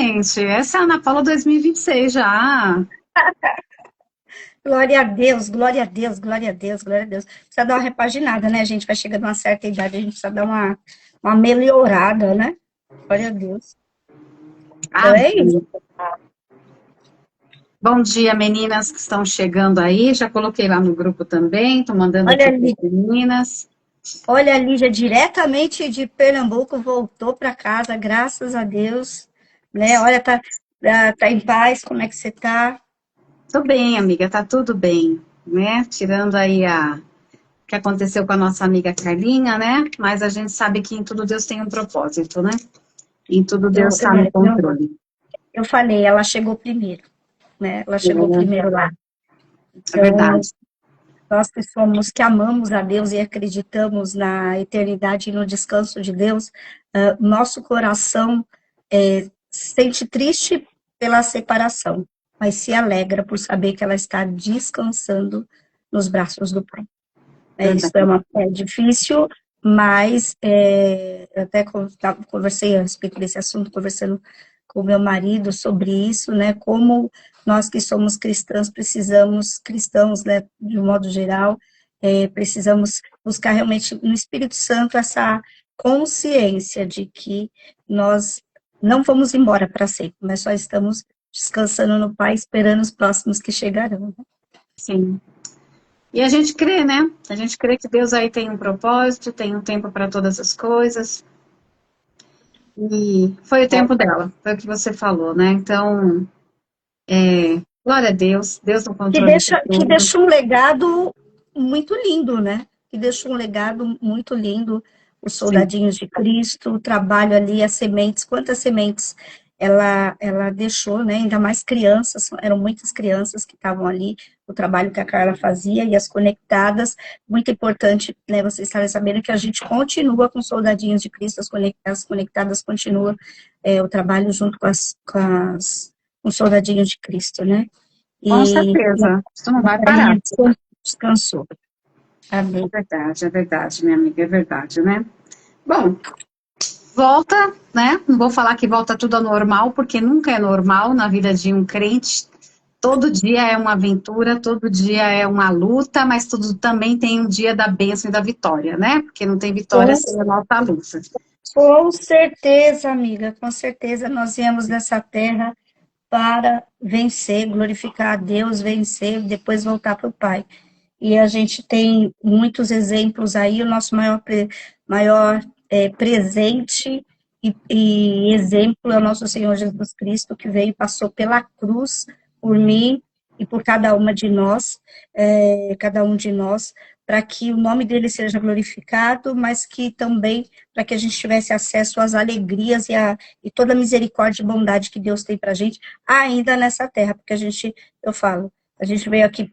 gente. Essa é a Ana Paula 2026 já. Glória a Deus, glória a Deus, glória a Deus, glória a Deus. Precisa dar uma repaginada, né? A gente vai chegando a uma certa idade, a gente precisa dar uma melhorada, né? Glória a Deus. Então é isso. Amém. Bom dia, meninas que estão chegando aí. Já coloquei lá no grupo também. Estou mandando Olha aqui para ali, as meninas. olha a Lígia, diretamente de Pernambuco, voltou para casa, graças a Deus. Né? Olha, tá em paz, como é que você tá? Tô bem, amiga, tá tudo bem, né? Tirando aí o que aconteceu com a nossa amiga Carlinha, né? Mas a gente sabe que em tudo Deus tem um propósito, né? Em tudo Deus Eu, está no é, eu, controle. eu falei, ela chegou primeiro, né? Ela chegou É, primeiro lá. é verdade. Então, nós que somos, que amamos a Deus e acreditamos na eternidade e no descanso de Deus, nosso coração sente triste pela separação, mas se alegra por saber que ela está descansando nos braços do Pai. Isso é Verdade. uma fé difícil, mas eu até conversei a respeito desse assunto, conversando com o meu marido sobre isso, né? Como nós que somos cristãos precisamos, cristãos, né, de um modo geral, precisamos buscar realmente no Espírito Santo essa consciência de que nós não vamos embora para sempre, mas só estamos descansando no Pai, esperando os próximos que chegarão. Sim. E a gente crê, né? A gente crê que Deus aí tem um propósito, tem um tempo para todas as coisas. E foi o tempo dela, foi o que você falou, né? Então, glória a Deus, Deus no controle de Que tudo. deixou um legado muito lindo, né? Que deixou um legado muito lindo, os Sim, soldadinhos de Cristo, o trabalho ali, as sementes, quantas sementes ela deixou, né? Ainda mais crianças, eram muitas crianças que estavam ali, o trabalho que a Carla fazia e as conectadas, muito importante, né? Vocês estarem sabendo que a gente continua com soldadinhos de Cristo, as conectadas continuam o trabalho junto com os soldadinhos de Cristo, né? com E certeza. Isso não vai parar. Maria descansou. Amém. É verdade, minha amiga, é verdade, né? Bom, volta, né? Não vou falar que volta tudo ao normal, porque nunca é normal na vida de um crente. Todo dia é uma aventura, todo dia é uma luta, mas tudo também tem um dia da bênção e da vitória, né? Porque não tem vitória Com, sem a nossa luta. com certeza, amiga, com certeza nós viemos dessa terra para vencer, glorificar a Deus, vencer, depois voltar para o Pai. E a gente tem muitos exemplos aí, o nosso maior presente e exemplo é o nosso Senhor Jesus Cristo, que veio e passou pela cruz por mim e por cada um de nós, para que o nome dele seja glorificado, mas que também para que a gente tivesse acesso às alegrias e toda a misericórdia e bondade que Deus tem para a gente, ainda nessa terra, porque eu falo, a gente veio aqui,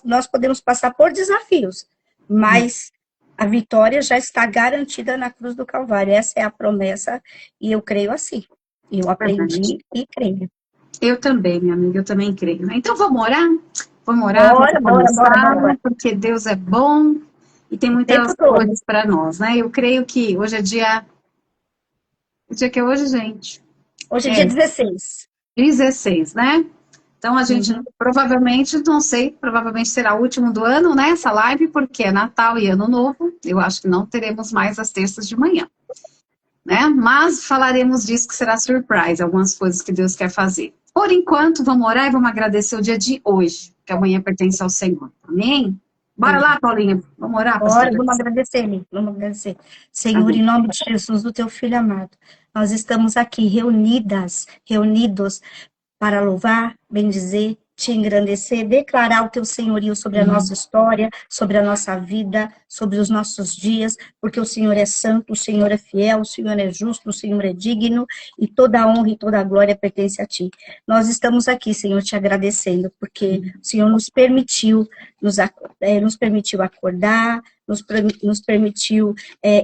nós podemos passar por desafios, mas a vitória já está garantida na cruz do Calvário. Essa é a promessa, e eu creio assim. Eu Verdade. aprendi e creio. Eu também, minha amiga, eu também creio, né? Então vamos orar? Vamos orar, vamos Bora, bora, bora, bora, começar, bora. porque Deus é bom e tem O tempo muitas todo. coisas para nós, né? Eu creio que hoje é dia. O dia que é hoje, gente? Hoje é dia É 16. 16, né? Então a gente Uhum. provavelmente, não sei, provavelmente será o último do ano, né? Essa live, porque é Natal e Ano Novo. Eu acho que não teremos mais as terças de manhã, né? Mas falaremos disso que será surprise, algumas coisas que Deus quer fazer. Por enquanto, vamos orar e vamos agradecer o dia de hoje, que amanhã pertence ao Senhor. Amém? Bora Amém. lá, Paulinha. Vamos orar, Bora, pastora? vamos agradecer, Nico, vamos agradecer. Senhor, Amém. em nome de Jesus, do teu filho amado, nós estamos aqui reunidos para louvar, bendizer, te engrandecer, declarar o teu senhorio sobre a nossa história, sobre a nossa vida, sobre os nossos dias, porque o Senhor é santo, o Senhor é fiel, o Senhor é justo, o Senhor é digno, e toda a honra e toda a glória pertence a ti. Nós estamos aqui, Senhor, te agradecendo, porque o Senhor nos permitiu acordar, nos permitiu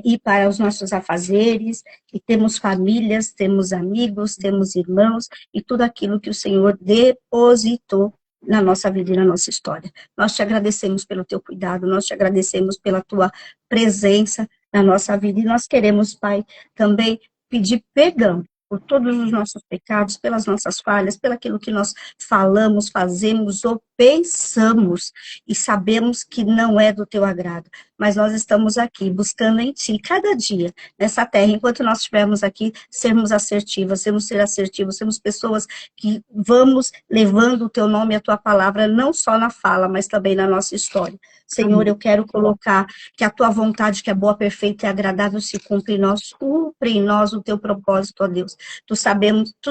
ir para os nossos afazeres, e temos famílias, temos amigos, temos irmãos, e tudo aquilo que o Senhor depositou na nossa vida e na nossa história. Nós te agradecemos pelo teu cuidado, nós te agradecemos pela tua presença na nossa vida, e nós queremos, Pai, também pedir perdão por todos os nossos pecados, pelas nossas falhas, pelo aquilo que nós falamos, fazemos ou pensamos, e sabemos que não é do teu agrado, mas nós estamos aqui buscando em ti, cada dia, nessa terra, enquanto nós estivermos aqui, sermos assertivas, ser assertivos, sermos pessoas que vamos levando o teu nome e a tua palavra, não só na fala, mas também na nossa história. Senhor, eu quero colocar que a tua vontade, que é boa, perfeita e agradável, se cumpre em nós o teu propósito, ó Deus. Tu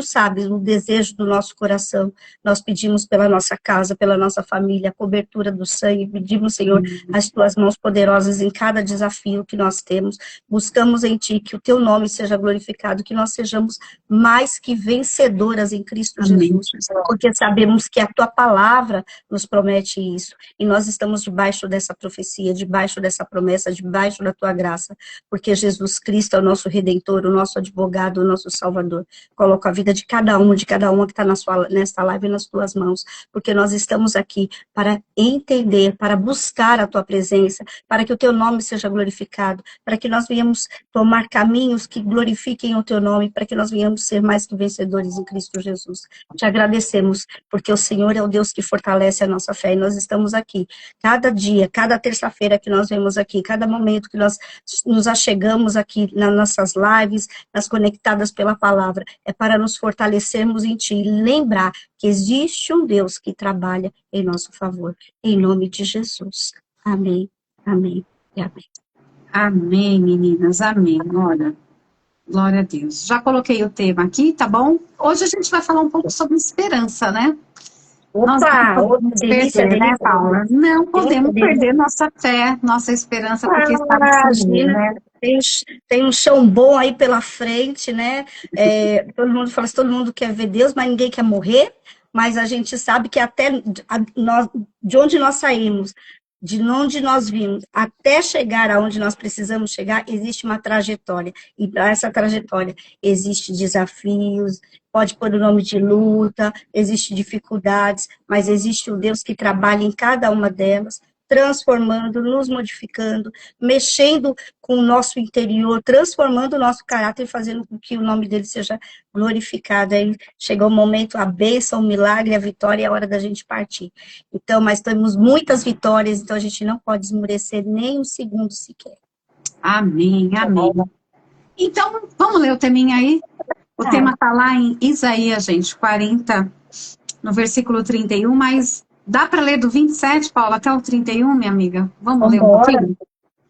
sabes o desejo do nosso coração. Nós pedimos pela nossa casa, pela nossa família, a cobertura do sangue, pedimos, Senhor, as tuas mãos poderosas em cada desafio que nós temos. Buscamos em ti que o teu nome seja glorificado, que nós sejamos mais que vencedoras em Cristo Jesus, porque sabemos que a tua palavra nos promete isso, e nós estamos debaixo dessa profecia, debaixo dessa promessa, debaixo da tua graça, porque Jesus Cristo é o nosso Redentor, o nosso advogado, o nosso Salvador. Coloca a vida de cada uma que está nesta live nas tuas mãos, porque nós estamos aqui para entender, para buscar a tua presença, para que o teu nome seja glorificado, para que nós venhamos tomar caminhos que glorifiquem o teu nome, para que nós venhamos ser mais que vencedores em Cristo Jesus. Te agradecemos, porque o Senhor é o Deus que fortalece a nossa fé, e nós estamos aqui, cada dia, cada terça-feira que nós vemos aqui, cada momento que nós nos achegamos aqui nas nossas lives, nas conectadas pela palavra, é para nos fortalecermos em ti, e lembrar que existe um Deus que trabalha em nosso favor, em nome de Jesus. Amém, amém e amém. Amém, meninas, amém. Olha, glória a Deus. Já coloquei o tema aqui, tá bom? Hoje a gente vai falar um pouco sobre esperança, né? Nós não podemos perder, né, Paula? Não podemos perder nossa fé, nossa esperança, porque está no Senhor, né? Tem um chão bom aí pela frente, né? Todo mundo fala assim, todo mundo quer ver Deus, mas ninguém quer morrer. Mas a gente sabe que até de onde nós saímos, de onde nós vimos, até chegar aonde nós precisamos chegar, existe uma trajetória. E para essa trajetória existem desafios, pode pôr o nome de luta, existem dificuldades, mas existe um Deus que trabalha em cada uma delas, transformando, nos modificando, mexendo com o nosso interior, transformando o nosso caráter e fazendo com que o nome dele seja glorificado. Aí chegou o momento, a bênção, o milagre, a vitória, é a hora da gente partir. Então, mas temos muitas vitórias, então a gente não pode esmorecer nem um segundo sequer. Amém, amém. Então, vamos ler o teminha aí? O tema está lá em Isaías, gente, 40, no versículo 31, mas dá para ler do 27, Paula, até o 31, minha amiga? Vamos ler um pouquinho?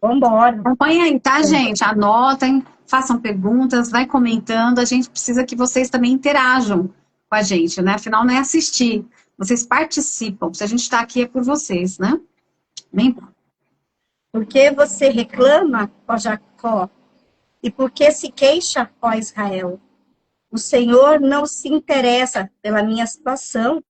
Vamos embora. Acompanha aí, tá, gente? Anotem, façam perguntas, vai comentando. A gente precisa que vocês também interajam com a gente, né? Afinal, não é assistir, vocês participam. Se a gente está aqui é por vocês, né? Bem... Porque você reclama, ó Jacó, e porque se queixa, ó Israel? O Senhor não se interessa pela minha situação.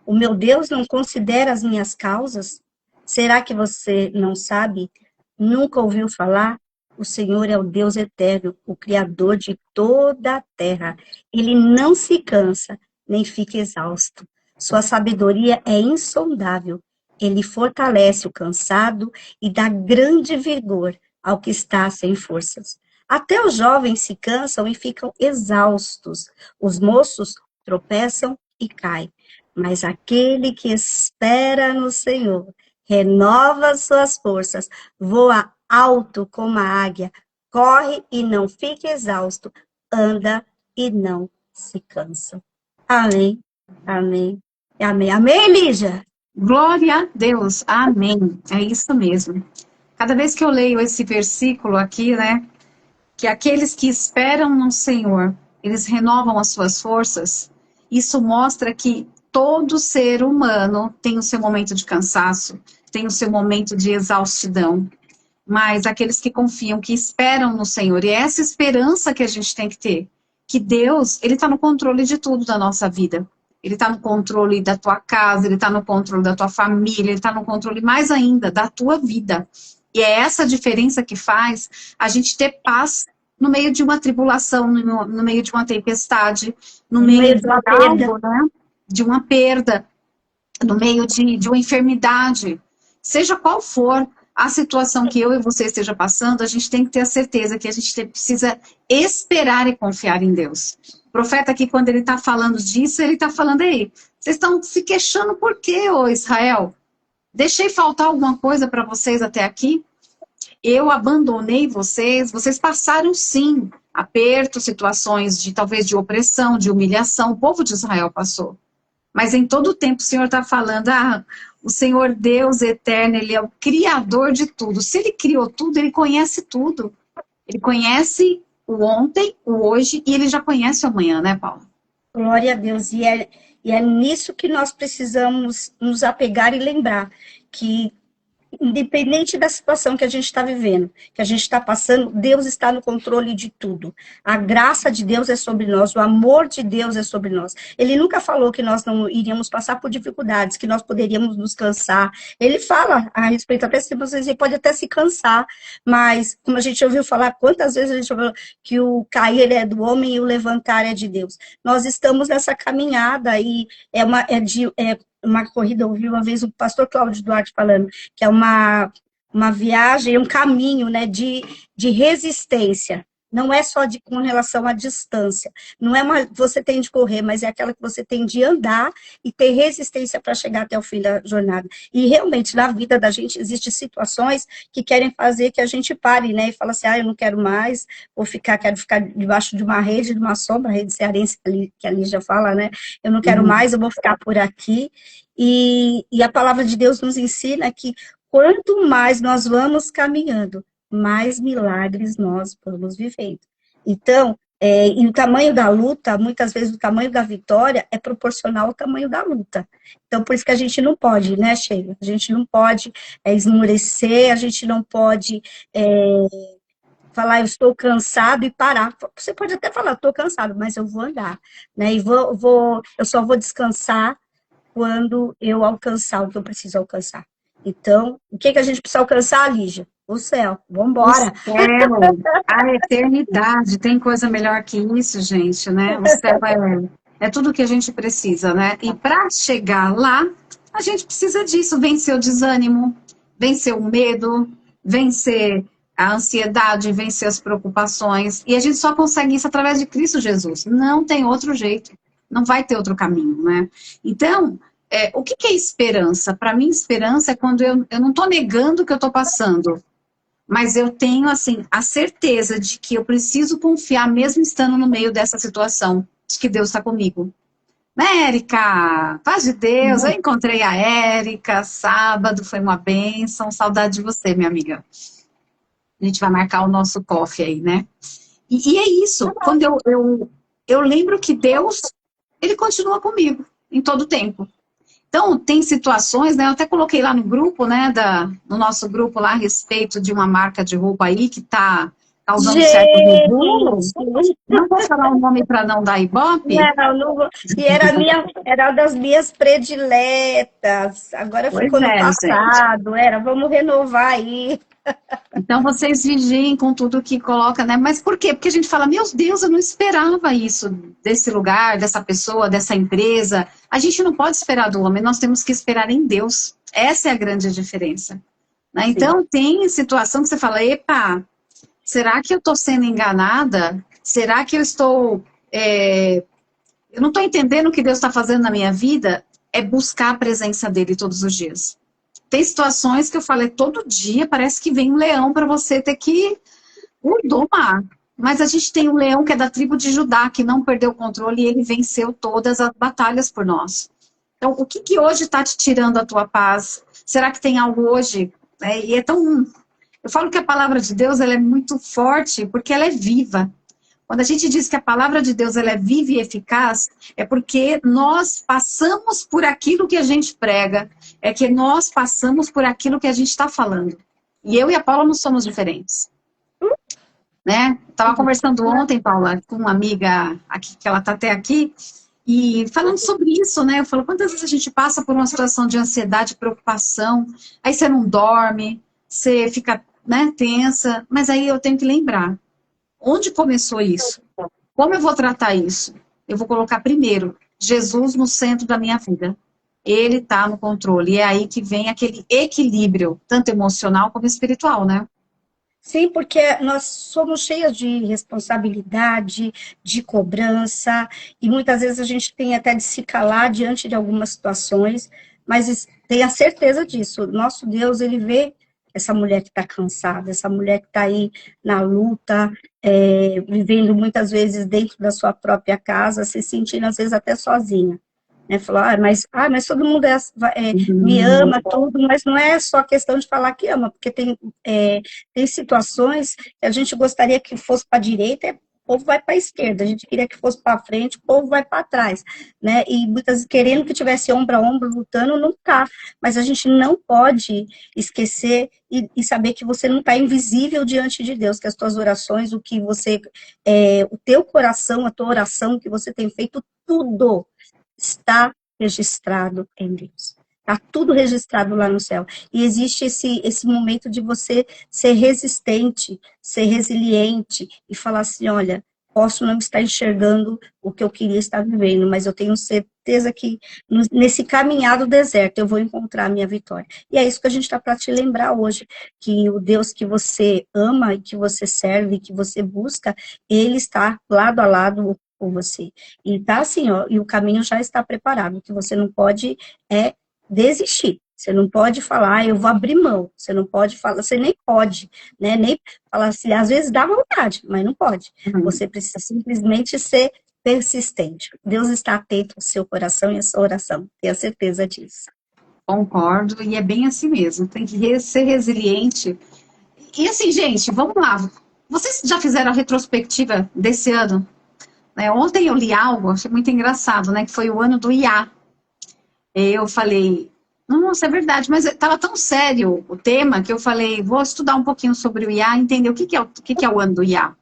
O meu Deus não considera as minhas causas? Será que você não sabe? Nunca ouviu falar? O Senhor é o Deus eterno, o Criador de toda a terra. Ele não se cansa, nem fica exausto. Sua sabedoria é insondável. Ele fortalece o cansado e dá grande vigor ao que está sem forças. Até os jovens se cansam e ficam exaustos. Os moços tropeçam e caem. Mas aquele que espera no Senhor renova suas forças, voa alto como a águia, corre e não fica exausto, anda e não se cansa. Amém, amém, amém. Amém, Lígia? Glória a Deus, amém. É isso mesmo. Cada vez que eu leio esse versículo aqui, né, que aqueles que esperam no Senhor, eles renovam as suas forças, isso mostra que todo ser humano tem o seu momento de cansaço, tem o seu momento de exaustidão, mas aqueles que confiam, que esperam no Senhor, e é essa esperança que a gente tem que ter, que Deus, Ele está no controle de tudo da nossa vida. Ele está no controle da tua casa, Ele está no controle da tua família, Ele está no controle mais ainda da tua vida. E é essa diferença que faz a gente ter paz no meio de uma tribulação, no meio de uma tempestade, no meio de uma algo, né? De uma perda, no meio de uma enfermidade. Seja qual for a situação que eu e você esteja passando, a gente tem que ter a certeza que a gente precisa esperar e confiar em Deus. O profeta aqui, quando ele está falando disso, ele está falando aí, vocês estão se queixando por quê, ô Israel? Deixei faltar alguma coisa para vocês até aqui? Eu abandonei vocês, vocês passaram sim apertos, situações de talvez de opressão, de humilhação, o povo de Israel passou. Mas em todo o tempo o Senhor está falando, o Senhor Deus eterno, Ele é o criador de tudo. Se Ele criou tudo, Ele conhece tudo. Ele conhece o ontem, o hoje, e Ele já conhece o amanhã, né, Paula? Glória a Deus. E é nisso que nós precisamos nos apegar e lembrar, que independente da situação que a gente está vivendo, que a gente está passando, Deus está no controle de tudo. A graça de Deus é sobre nós, o amor de Deus é sobre nós. Ele nunca falou que nós não iríamos passar por dificuldades, que nós poderíamos nos cansar. Ele fala a respeito, até se você pode até se cansar, mas como a gente ouviu falar, quantas vezes a gente ouviu que o cair é do homem e o levantar é de Deus. Nós estamos nessa caminhada e é uma corrida, eu ouvi uma vez o pastor Cláudio Duarte falando, que é uma viagem, um caminho, né, de resistência. Não é só com relação à distância. Não é você tem de correr, mas é aquela que você tem de andar e ter resistência para chegar até o fim da jornada. E realmente, na vida da gente, existem situações que querem fazer que a gente pare, né? E fala assim, eu não quero mais, quero ficar debaixo de uma rede, de uma sombra, a rede cearense que a Lígia fala, né? Eu não quero mais, eu vou ficar por aqui. E a palavra de Deus nos ensina que quanto mais nós vamos caminhando, mais milagres nós vamos vivendo. Então, e o tamanho da luta, muitas vezes o tamanho da vitória é proporcional ao tamanho da luta. Então, por isso que a gente não pode, né, Sheila? A gente não pode esmorecer, a gente não pode falar, eu estou cansado e parar. Você pode até falar, estou cansado, mas eu vou andar, né? E eu só vou descansar quando eu alcançar o que eu preciso alcançar. Então, o que a gente precisa alcançar, Lígia? O céu. Vamos embora. O céu, a eternidade. Tem coisa melhor que isso, gente, né? O céu é tudo que a gente precisa, né? E para chegar lá, a gente precisa disso. Vencer o desânimo, vencer o medo, vencer a ansiedade, vencer as preocupações. E a gente só consegue isso através de Cristo Jesus. Não tem outro jeito. Não vai ter outro caminho, né? Então, o que é esperança? Para mim, esperança é quando eu não estou negando o que eu estou passando, mas eu tenho, assim, a certeza de que eu preciso confiar, mesmo estando no meio dessa situação, de que Deus está comigo. Érica, paz de Deus, eu encontrei a Érica sábado, foi uma bênção, saudade de você, minha amiga. A gente vai marcar o nosso coffee aí, né? E é isso, quando eu lembro que Deus, Ele continua comigo, em todo tempo. Então, tem situações, né, eu até coloquei lá no grupo, né, no nosso grupo lá, a respeito de uma marca de roupa aí que está causando certo rebulo. Não vou falar o nome para não dar ibope. Não vou. E era das minhas prediletas. Agora ficou no passado. Vamos renovar aí. Então, vocês vigiem com tudo que coloca, né? Mas por quê? Porque a gente fala, meu Deus, eu não esperava isso desse lugar, dessa pessoa, dessa empresa. A gente não pode esperar do homem, nós temos que esperar em Deus. Essa é a grande diferença. Né? Então, tem situação que você fala, epa, será que eu estou sendo enganada? Será que eu estou... eu não estou entendendo o que Deus está fazendo na minha vida? É buscar a presença dele todos os dias. Tem situações que eu falei, todo dia parece que vem um leão para você ter que domar. Mas a gente tem um leão que é da tribo de Judá, que não perdeu o controle e ele venceu todas as batalhas por nós. Então, o que hoje está te tirando a tua paz? Será que tem algo hoje? E é tão... Eu falo que a palavra de Deus ela é muito forte porque ela é viva. Quando a gente diz que a palavra de Deus ela é viva e eficaz, é porque nós passamos por aquilo que a gente prega, é que nós passamos por aquilo que a gente está falando. E eu e a Paula não somos diferentes. Né? Estava conversando ontem, Paula, com uma amiga aqui, que ela está até aqui, e falando sobre isso, né? Eu falo, quantas vezes a gente passa por uma situação de ansiedade, preocupação, aí você não dorme, você fica, né, tensa, mas aí eu tenho que lembrar. Onde começou isso? Como eu vou tratar isso? Eu vou colocar primeiro Jesus no centro da minha vida. Ele está no controle. E é aí que vem aquele equilíbrio, tanto emocional como espiritual, né? Sim, porque nós somos cheias de responsabilidade, de cobrança, e muitas vezes a gente tem até de se calar diante de algumas situações, mas tenha certeza disso, nosso Deus, ele vê essa mulher que está cansada, essa mulher que está aí na luta, vivendo muitas vezes dentro da sua própria casa, se sentindo às vezes até sozinha. Né, falou, mas todo mundo me Uhum. ama, tudo, mas não é só questão de falar que ama, porque tem situações que a gente gostaria que fosse para a direita, o povo vai para a esquerda, a gente queria que fosse para frente, o povo vai para trás, né? E muitas querendo que tivesse ombro a ombro lutando, não tá. Mas a gente não pode esquecer e saber que você não está invisível diante de Deus, que as tuas orações, o que você, o teu coração, a tua oração que você tem feito, tudo está registrado em Deus. Está tudo registrado lá no céu. E existe esse momento de você ser resistente, ser resiliente e falar assim, olha, posso não estar enxergando o que eu queria estar vivendo, mas eu tenho certeza que nesse caminhar do deserto eu vou encontrar a minha vitória. E é isso que a gente está para te lembrar hoje, que o Deus que você ama e que você serve e que você busca, ele está lado a lado com você. E tá assim, ó, e o caminho já está preparado. O que você não pode é desistir. Você não pode falar, eu vou abrir mão. Você não pode falar, você nem pode, né? Nem falar assim, às vezes dá vontade, mas não pode. Uhum. Você precisa simplesmente ser persistente. Deus está atento ao seu coração e à sua oração. Tenha certeza disso. Concordo, e é bem assim mesmo. Tem que ser resiliente. E assim, gente, vamos lá. Vocês já fizeram a retrospectiva desse ano? Né? Ontem eu li algo, achei muito engraçado, né? Que foi o ano do IA. Eu falei, nossa, é verdade, mas estava tão sério o tema que eu falei, vou estudar um pouquinho sobre o IA, entender o que é o ano do IA.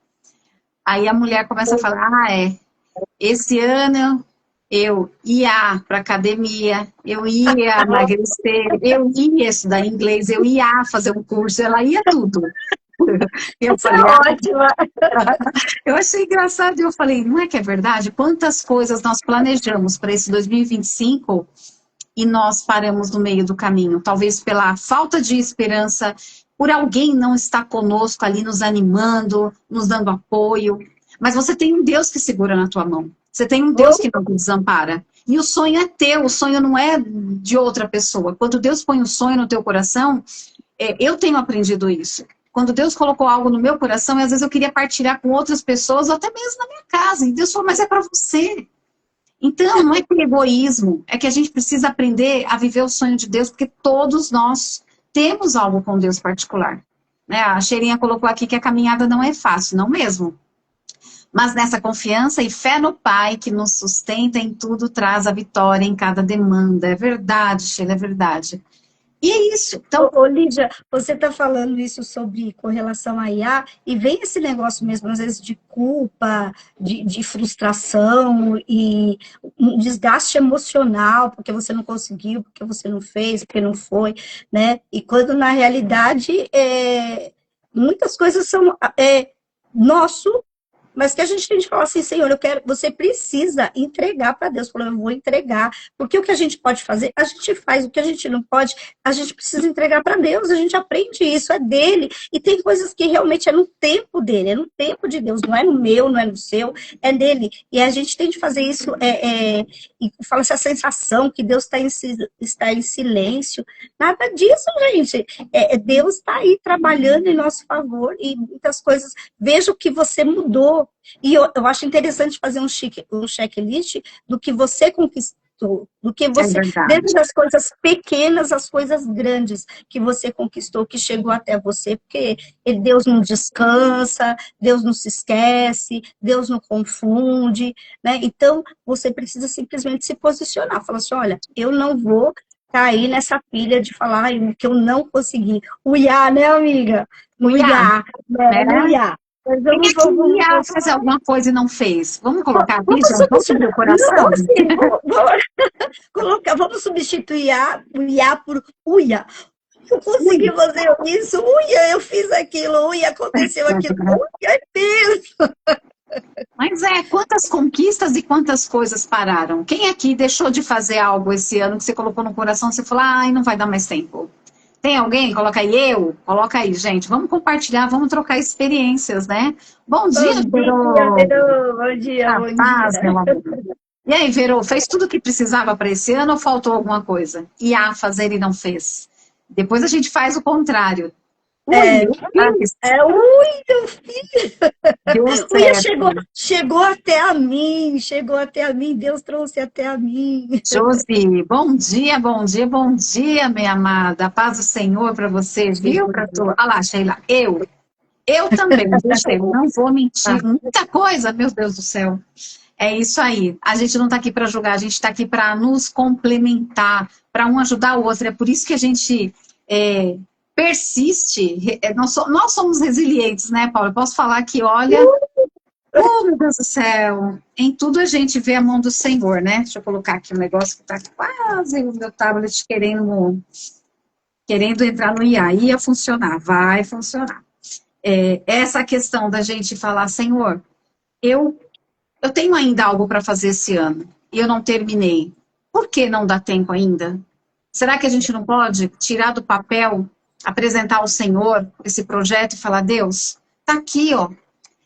Aí a mulher começa a falar, esse ano eu ia para academia, eu ia emagrecer, eu ia estudar inglês, eu ia fazer um curso, ela ia tudo. Eu Essa é falei, ótima. eu achei engraçado, e eu falei, não é que é verdade? Quantas coisas nós planejamos para esse 2025 e nós paramos no meio do caminho, talvez pela falta de esperança, por alguém não estar conosco ali nos animando, nos dando apoio. Mas você tem um Deus que segura na tua mão. Você tem um Deus que não te desampara. E o sonho é teu, o sonho não é de outra pessoa. Quando Deus põe um sonho no teu coração, eu tenho aprendido isso. Quando Deus colocou algo no meu coração, e às vezes eu queria partilhar com outras pessoas, ou até mesmo na minha casa. E Deus falou, mas é para você. Então, não é que é egoísmo, é que a gente precisa aprender a viver o sonho de Deus, porque todos nós temos algo com Deus particular. Né? A Cheirinha colocou aqui que a caminhada não é fácil, não mesmo. Mas nessa confiança e fé no Pai, que nos sustenta em tudo, traz a vitória em cada demanda. É verdade, Sheila, é verdade. E é isso. Então, Lídia, você está falando isso sobre correlação à IA, e vem esse negócio mesmo, às vezes, de culpa, de frustração e um desgaste emocional, porque você não conseguiu, porque você não fez, porque não foi, né? E quando, na realidade, muitas coisas são nosso, mas que a gente tem que falar assim, Senhor, você precisa entregar para Deus. Falou, eu vou entregar. Porque o que a gente pode fazer, a gente faz. O que a gente não pode, a gente precisa entregar para Deus. A gente aprende isso, é dele. E tem coisas que realmente é no tempo dele, é no tempo de Deus. Não é no meu, não é no seu, é dele. E a gente tem de fazer isso, e fala essa sensação que Deus está em silêncio. Nada disso, gente. Deus está aí trabalhando em nosso favor e muitas coisas. Veja o que você mudou. E eu acho interessante fazer um checklist do que você conquistou, do que é você, verdade. desde as coisas pequenas às coisas grandes que você conquistou, que chegou até você, porque Deus não descansa, Deus não se esquece, Deus não confunde, né? Então, você precisa simplesmente se posicionar, falar assim, olha, eu não vou cair nessa pilha de falar que eu não consegui. O IA, né, amiga? O O IA, IA, né? né? No IA. Mas Quem é que ia fazer alguma coisa e não fez? Vamos colocar aqui, vamos gente? Vamos subir o substituir, coração? não, assim, vamos substituir o IA por Uia. Eu Ui. consegui fazer isso, Uia, eu fiz aquilo, Uia, aconteceu aquilo, Uia, é mesmo. Mas quantas conquistas e quantas coisas pararam? Quem aqui deixou de fazer algo esse ano que você colocou no coração, você falou, ai, não vai dar mais tempo? Tem alguém? Coloca aí, coloca aí, gente. Vamos compartilhar, vamos trocar experiências, né? Bom dia, Bom dia, Verô. Verô. Bom dia, A bom dia. paz, meu amor. E aí, Verô, fez tudo o que precisava para esse ano ou faltou alguma coisa? E a fazer e não fez? Depois a gente faz o contrário. Ui, Ui, meu filho. deu Ui, certo. chegou até a mim, Deus trouxe até a mim. Josi, bom dia, bom dia, bom dia, minha amada. A paz do Senhor para você, viu? Para tu. Olha lá, Sheila, eu também, viu, Sheila? Não vou mentir. Muita coisa, meu Deus do céu. É isso aí. A gente não está aqui para julgar, a gente está aqui para nos complementar, para um ajudar o outro. É por isso que a gente persiste. Nós somos resilientes, né, Paulo? Eu posso falar que, olha, oh, meu Deus do céu, em tudo a gente vê a mão do Senhor, né? Deixa eu colocar aqui um negócio que está quase o meu tablet querendo entrar no IA. Ia funcionar, vai funcionar. Essa questão da gente falar, Senhor, eu tenho ainda algo para fazer esse ano e eu não terminei. Por que não dá tempo ainda? Será que a gente não pode tirar do papel, apresentar ao Senhor esse projeto e falar, Deus, tá aqui, ó.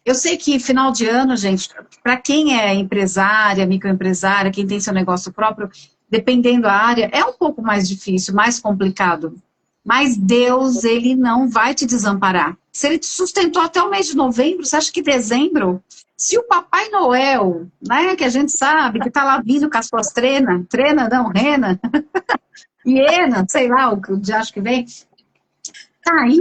Eu sei que final de ano, gente, para quem é empresária, microempresária, quem tem seu negócio próprio, dependendo da área, é um pouco mais difícil, mais complicado. Mas Deus, ele não vai te desamparar. Se ele te sustentou até o mês de novembro, você acha que dezembro? Se o Papai Noel, né, que a gente sabe que está lá vindo com as suas rena, hiena, sei lá o que eu acho que vem, tá aí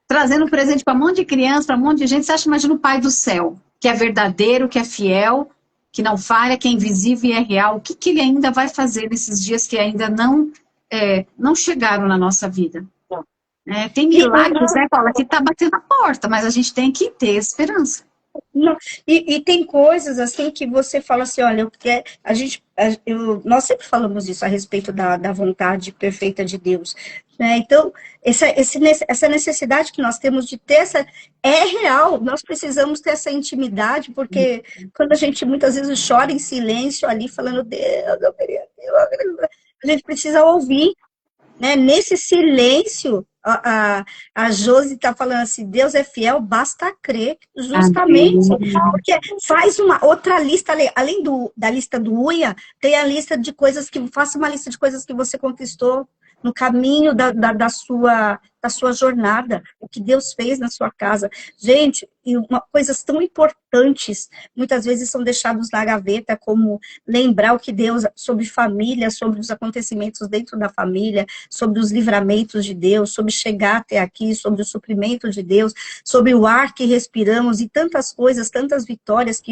trazendo um presente para um monte de criança, para um monte de gente. Você acha, imagina o Pai do céu, que é verdadeiro, que é fiel, que não falha, que é invisível e é real. O que, que ele ainda vai fazer nesses dias que ainda não chegaram na nossa vida? Tem milagres, né, Paula, que está batendo a porta, mas a gente tem que ter esperança. Não, e tem coisas assim que você fala assim, olha, nós sempre falamos isso a respeito da vontade perfeita de Deus, né? Então, essa necessidade que nós temos de ter é real, nós precisamos ter essa intimidade, porque quando a gente muitas vezes chora em silêncio ali, falando, Deus, eu queria, a gente precisa ouvir, né? Nesse silêncio, a Josi está falando assim, Deus é fiel, basta crer, justamente, porque faz uma outra lista, além da lista do UIA, tem a lista de coisas faça uma lista de coisas que você conquistou no caminho da sua jornada, o que Deus fez na sua casa. Gente, coisas tão importantes, muitas vezes são deixados na gaveta, como lembrar o que Deus, sobre família, sobre os acontecimentos dentro da família, sobre os livramentos de Deus, sobre chegar até aqui, sobre o suprimento de Deus, sobre o ar que respiramos e tantas coisas, tantas vitórias,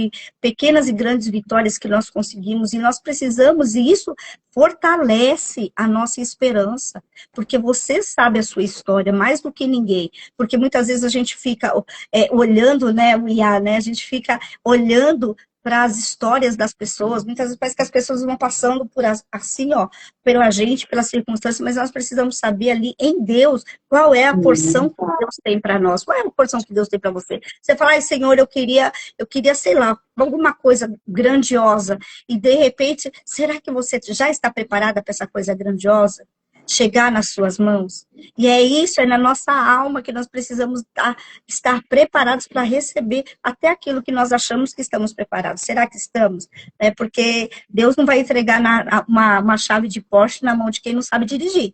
pequenas e grandes vitórias que nós conseguimos, e nós precisamos, e isso fortalece a nossa esperança, porque você sabe a sua história mais do que ninguém, porque muitas vezes a gente fica olhando, né, o IA, né, a gente fica olhando para as histórias das pessoas, muitas vezes parece que as pessoas vão passando por assim, ó, pela gente, pelas circunstâncias, mas nós precisamos saber ali em Deus qual é a porção que Deus tem para nós, qual é a porção que Deus tem para você. Você fala, ai, Senhor, eu queria, sei lá, alguma coisa grandiosa, e de repente, será que você já está preparada para essa coisa grandiosa chegar nas suas mãos? E é isso, é na nossa alma que nós precisamos estar preparados para receber até aquilo que nós achamos que estamos preparados. Será que estamos? Porque Deus não vai entregar uma chave de Porsche na mão de quem não sabe dirigir.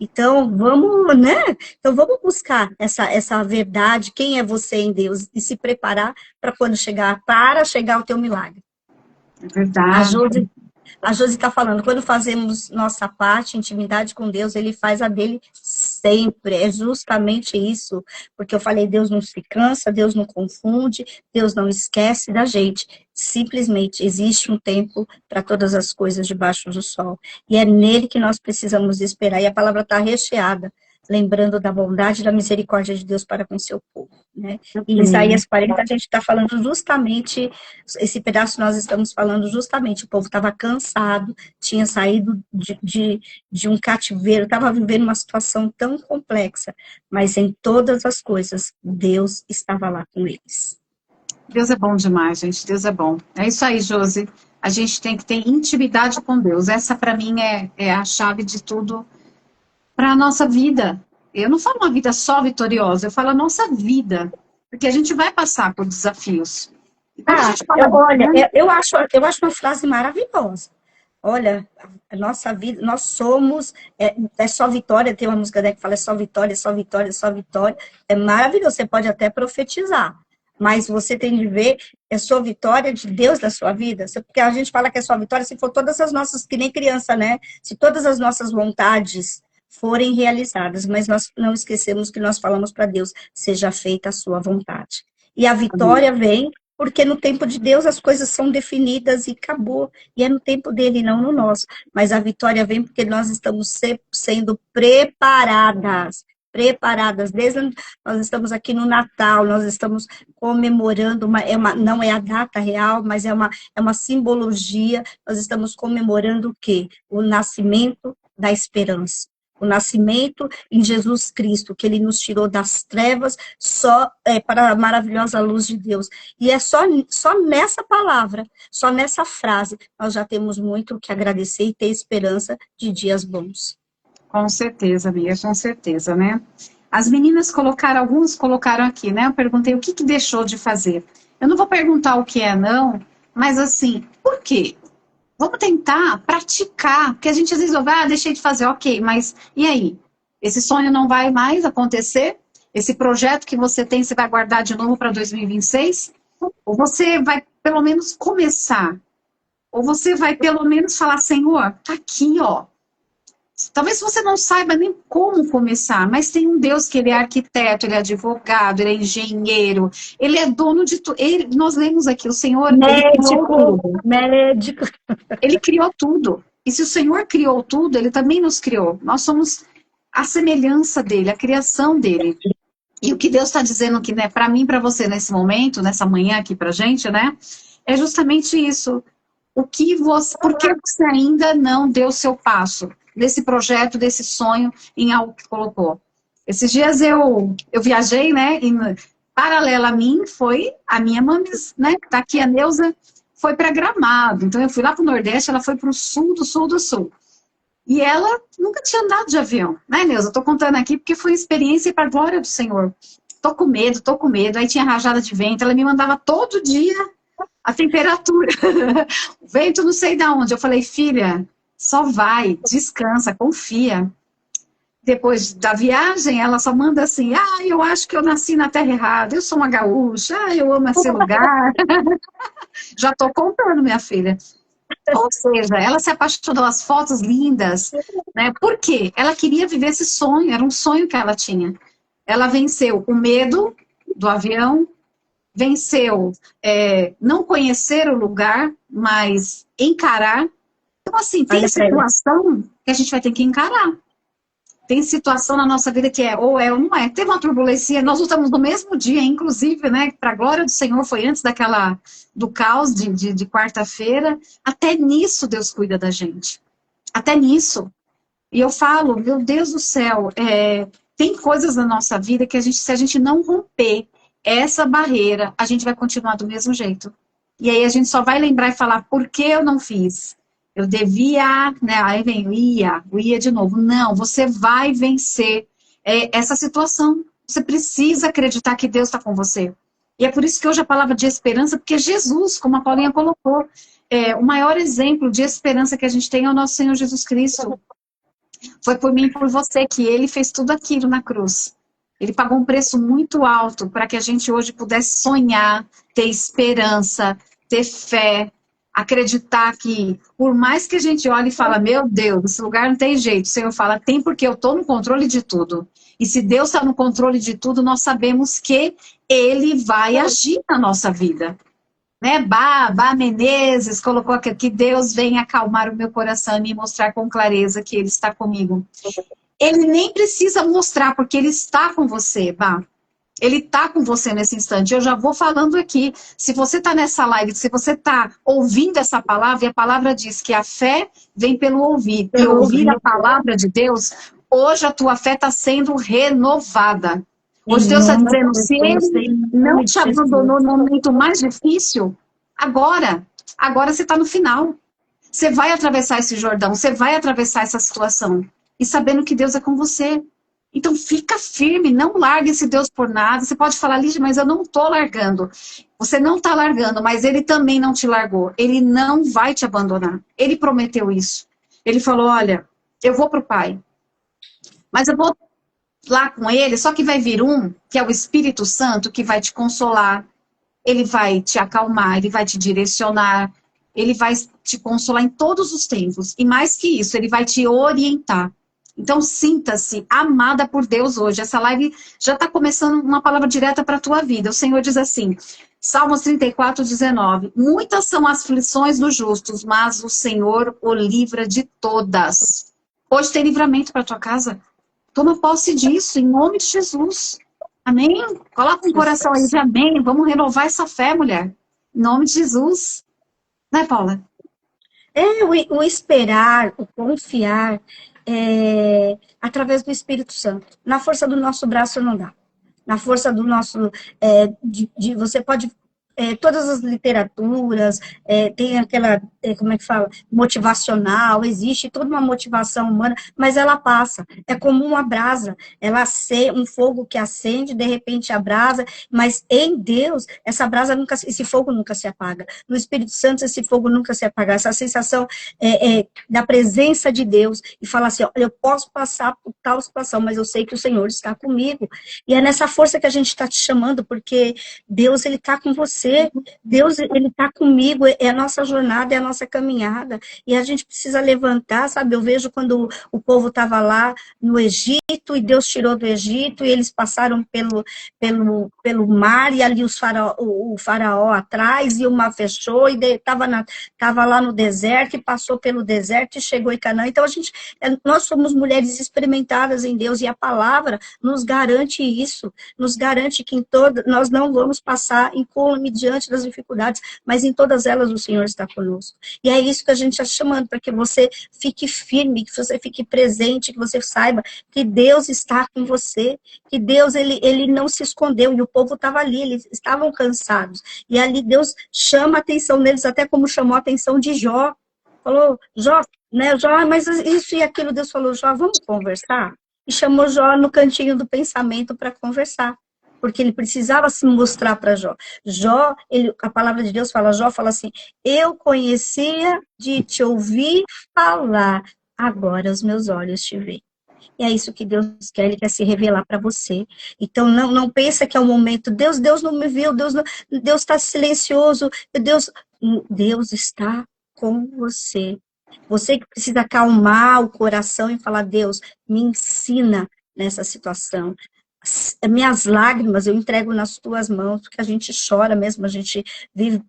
Então, vamos, né? Então, vamos buscar essa verdade, quem é você em Deus, e se preparar para chegar o teu milagre. É verdade. A Josi está falando, quando fazemos nossa parte, intimidade com Deus, Ele faz a dele sempre. É justamente isso. Porque eu falei, Deus não se cansa, Deus não confunde, Deus não esquece da gente. Simplesmente existe um tempo para todas as coisas debaixo do sol. E é nele que nós precisamos esperar. E a palavra está recheada, lembrando da bondade e da misericórdia de Deus para com seu povo, né? Em Isaías 40, a gente está falando justamente, esse pedaço nós estamos falando justamente, o povo estava cansado, tinha saído de um cativeiro, estava vivendo uma situação tão complexa, mas em todas as coisas, Deus estava lá com eles. Deus é bom demais, gente. Deus é bom. É isso aí, Josi. A gente tem que ter intimidade com Deus. Essa, para mim, é a chave de tudo para a nossa vida. Eu não falo uma vida só vitoriosa, eu falo a nossa vida. Porque a gente vai passar por desafios. E quando a Ah, gente fala, olha, né? eu acho uma frase maravilhosa. Olha, a nossa vida, nós somos, é só vitória, tem uma música, né, que fala é só vitória, é só vitória, é só vitória. É maravilhoso, você pode até profetizar, mas você tem de ver, é só vitória de Deus na sua vida. Porque a gente fala que é só vitória se for todas as nossas, que nem criança, né? Se todas as nossas vontades forem realizadas, mas nós não esquecemos que nós falamos para Deus, seja feita a sua vontade. E a vitória vem porque no tempo de Deus as coisas são definidas e acabou. E é no tempo dele, não no nosso. Mas a vitória vem porque nós estamos sendo preparadas. Preparadas. Nós estamos aqui no Natal, nós estamos comemorando, não é a data real, mas é uma simbologia. Nós estamos comemorando o quê? O nascimento da esperança. O nascimento em Jesus Cristo, que ele nos tirou das trevas para a maravilhosa luz de Deus. E é só nessa palavra, só nessa frase, nós já temos muito o que agradecer e ter esperança de dias bons. Com certeza, amiga, com certeza, né? As meninas colocaram, alguns colocaram aqui, né? Eu perguntei o que deixou de fazer. Eu não vou perguntar o que é, não, mas assim, por quê? Vamos tentar praticar, porque a gente às vezes vai, deixei de fazer, ok, mas e aí? Esse sonho não vai mais acontecer? Esse projeto que você tem, você vai guardar de novo para 2026? Ou você vai pelo menos começar? Ou você vai pelo menos falar, Senhor, tá aqui, ó. Talvez você não saiba nem como começar, mas tem um Deus que ele é arquiteto, ele é advogado, ele é engenheiro, ele é dono de tudo. Nós lemos aqui, o Senhor, médico. Ele criou tudo. E se o Senhor criou tudo, ele também nos criou. Nós somos a semelhança dele, a criação dele. E o que Deus está dizendo que, né, para mim, para você nesse momento, nessa manhã aqui pra gente, né, é justamente isso. Por que você ainda não deu o seu passo desse projeto, desse sonho em algo que colocou? Esses dias eu viajei, né, paralela a mim foi a minha mamis, né, que tá aqui, a Neuza, foi para Gramado. Então eu fui lá para o Nordeste, ela foi para o sul do sul do sul. E ela nunca tinha andado de avião, né, Neuza? Eu tô contando aqui porque foi experiência para a glória do Senhor. Tô com medo, tô com medo. Aí tinha rajada de vento, ela me mandava todo dia a temperatura, o vento não sei de onde. Eu falei, filha, só vai, descansa, confia. Depois da viagem, ela só manda assim, eu acho que eu nasci na terra errada, eu sou uma gaúcha, eu amo esse lugar. Já estou contando, minha filha. Ou seja, ela se apaixonou, as fotos lindas, né? Por quê? Ela queria viver esse sonho, era um sonho que ela tinha. Ela venceu o medo do avião, venceu não conhecer o lugar, mas encarar. Então, assim, tem situação que a gente vai ter que encarar. Tem situação na nossa vida que ou é ou não é. Teve uma turbulência, nós lutamos no mesmo dia, inclusive, né? Para a glória do Senhor, foi antes do caos de quarta-feira. Até nisso Deus cuida da gente. Até nisso. E eu falo, meu Deus do céu, tem coisas na nossa vida que se a gente não romper essa barreira, a gente vai continuar do mesmo jeito. E aí a gente só vai lembrar e falar, por que eu não fiz? Eu devia, né? Aí vem o ia de novo. Não, você vai vencer essa situação. Você precisa acreditar que Deus está com você. E é por isso que hoje a palavra de esperança, porque Jesus, como a Paulinha colocou, o maior exemplo de esperança que a gente tem é o nosso Senhor Jesus Cristo. Foi por mim e por você que ele fez tudo aquilo na cruz. Ele pagou um preço muito alto para que a gente hoje pudesse sonhar, ter esperança, ter fé, acreditar que, por mais que a gente olhe e fala, meu Deus, esse lugar não tem jeito, o Senhor fala, tem porque eu estou no controle de tudo. E se Deus está no controle de tudo, nós sabemos que Ele vai agir na nossa vida. Né? Bá Menezes colocou aqui, que Deus venha acalmar o meu coração e me mostrar com clareza que Ele está comigo. Ele nem precisa mostrar, porque Ele está com você, Bá. Ele está com você nesse instante. Eu já vou falando aqui. Se você está nessa live, se você está ouvindo essa palavra, e a palavra diz que a fé vem pelo ouvir. E ouvir a palavra de Deus, hoje a tua fé está sendo renovada. Hoje Em Deus está nome de dizendo, se Jesus, Ele em não nome de te Jesus. abandonou no momento mais difícil, agora você está no final. Você vai atravessar esse Jordão, você vai atravessar essa situação. E sabendo que Deus é com você. Então fica firme, não largue esse Deus por nada. Você pode falar, Lígia, mas eu não estou largando. Você não está largando, mas Ele também não te largou. Ele não vai te abandonar. Ele prometeu isso. Ele falou, olha, eu vou para o Pai, mas eu vou lá com Ele, só que vai vir um, que é o Espírito Santo, que vai te consolar, ele vai te acalmar, ele vai te direcionar, ele vai te consolar em todos os tempos. E mais que isso, ele vai te orientar. Então, sinta-se amada por Deus hoje. Essa live já está começando uma palavra direta para a tua vida. O Senhor diz assim, Salmos 34, 19. Muitas são as aflições dos justos, mas o Senhor o livra de todas. Hoje tem livramento para tua casa. Toma posse disso, em nome de Jesus. Amém? Coloca um coração aí de amém. Vamos renovar essa fé, mulher. Em nome de Jesus. Né, Paula? O esperar, o confiar, através do Espírito Santo. Na força do nosso braço não dá. Na força do nosso... você pode... todas as literaturas, tem aquela, como é que fala? Motivacional, existe toda uma motivação humana, mas ela passa. É como uma brasa. Um fogo que acende, de repente a brasa, mas em Deus, esse fogo nunca se apaga. No Espírito Santo, esse fogo nunca se apaga. Essa sensação da presença de Deus, e falar assim, olha, eu posso passar por tal situação, mas eu sei que o Senhor está comigo. E é nessa força que a gente está te chamando, porque Deus, Ele está com você. Deus, Ele está comigo, é a nossa jornada, é a nossa caminhada, e a gente precisa levantar, sabe? Eu vejo quando o povo estava lá no Egito, e Deus tirou do Egito, e eles passaram pelo mar, e ali o faraó atrás, e o mar fechou, e estava lá no deserto, e passou pelo deserto, e chegou em Canaã. Então, nós somos mulheres experimentadas em Deus, e a palavra nos garante isso, nos garante que nós não vamos passar incólume diante das dificuldades, mas em todas elas o Senhor está conosco. E é isso que a gente está chamando, para que você fique firme, que você fique presente, que você saiba que Deus está com você, que Deus, ele não se escondeu, e o povo estava ali, eles estavam cansados. E ali Deus chama a atenção deles, até como chamou a atenção de Jó. Falou, Jó, né, Jó, mas isso e aquilo, Deus falou, Jó, vamos conversar? E chamou Jó no cantinho do pensamento para conversar, porque ele precisava se mostrar para Jó. Jó, a palavra de Deus fala, Jó fala assim, eu conhecia de te ouvir falar, agora os meus olhos te veem. E é isso que Deus quer, Ele quer se revelar para você. Então, não pensa que é um momento, Deus não me viu, Deus está silencioso, Deus está com você. Você que precisa acalmar o coração e falar, Deus, me ensina nessa situação. Minhas lágrimas eu entrego nas tuas mãos, porque a gente chora mesmo, a gente vive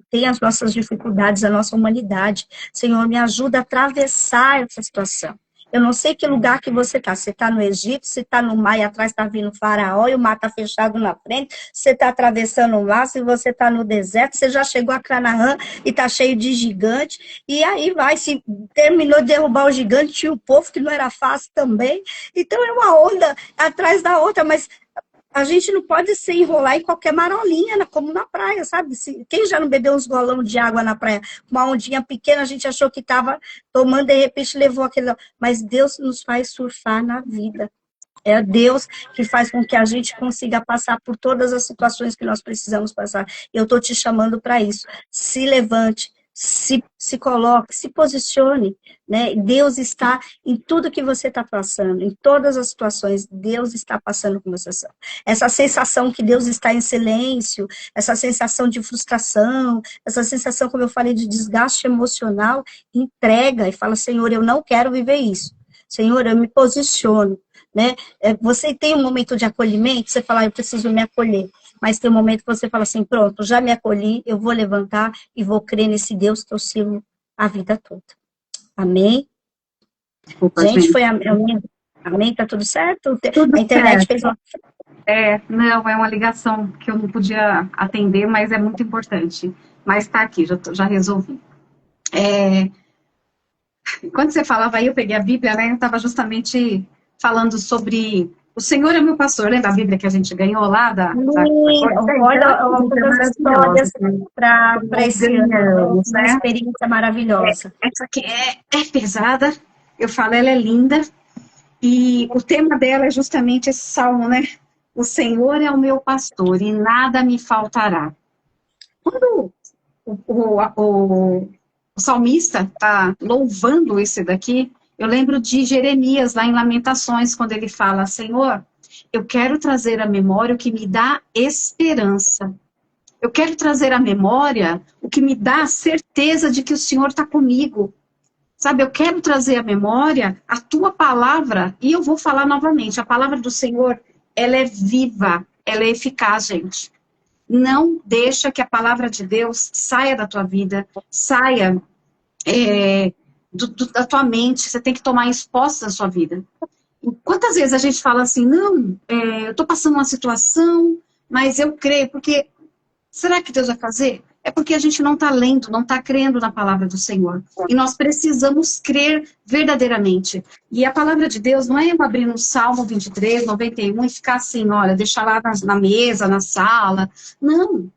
tem as nossas dificuldades, a nossa humanidade. Senhor, me ajuda a atravessar essa situação. Eu não sei que lugar que você está. Você está no Egito, você está no mar e atrás está vindo o faraó e o mar está fechado na frente. Você está atravessando o mar, se você está no deserto, você já chegou a Canaã e está cheio de gigante. E aí vai, se terminou de derrubar o gigante, tinha o povo que não era fácil também. Então é uma onda atrás da outra, mas a gente não pode se enrolar em qualquer marolinha, como na praia, sabe? Quem já não bebeu uns golão de água na praia? Uma ondinha pequena, a gente achou que estava tomando, de repente levou aquele... Mas Deus nos faz surfar na vida. É Deus que faz com que a gente consiga passar por todas as situações que nós precisamos passar. Eu estou te chamando para isso. Se levante, se coloque, se posicione, né? Deus está em tudo que você está passando, em todas as situações, Deus está passando com você. Essa sensação que Deus está em silêncio, essa sensação de frustração, essa sensação, como eu falei, de desgaste emocional, entrega e fala, Senhor, eu não quero viver isso. Senhor, eu me posiciono, né? Você tem um momento de acolhimento, você fala, eu preciso me acolher. Mas tem um momento que você fala assim, pronto, já me acolhi, eu vou levantar e vou crer nesse Deus que eu sirvo a vida toda. Amém? Desculpa, gente, foi a minha... Amém? Tá tudo certo? Tudo a internet certo. fez uma... Não, é uma ligação que eu não podia atender, mas é muito importante. Mas tá aqui, já resolvi. Quando você falava aí, eu peguei a Bíblia, né? Eu estava justamente falando sobre O Senhor é meu pastor. Lembra a Bíblia que a gente ganhou lá Olha, uma histórias para nós esse ano, ganhamos, uma né? experiência maravilhosa. Essa aqui é pesada, eu falo, ela é linda, e o tema dela é justamente esse salmo, né? O Senhor é o meu pastor e nada me faltará. Quando o salmista está louvando esse daqui, eu lembro de Jeremias, lá em Lamentações, quando ele fala, Senhor, eu quero trazer à memória o que me dá esperança. Eu quero trazer à memória o que me dá a certeza de que o Senhor está comigo. Sabe, eu quero trazer à memória a tua palavra, e eu vou falar novamente, a palavra do Senhor, ela é viva, ela é eficaz, gente. Não deixa que a palavra de Deus saia da tua vida, saia da tua mente, você tem que tomar exposta da sua vida. E quantas vezes a gente fala assim, não, eu estou passando uma situação, mas eu creio, porque será que Deus vai fazer? É porque a gente não está lendo, não está crendo na palavra do Senhor. E nós precisamos crer verdadeiramente. E a palavra de Deus não é eu abrir no Salmo 23, 91 e ficar assim, olha, deixar lá na mesa, na sala. Não.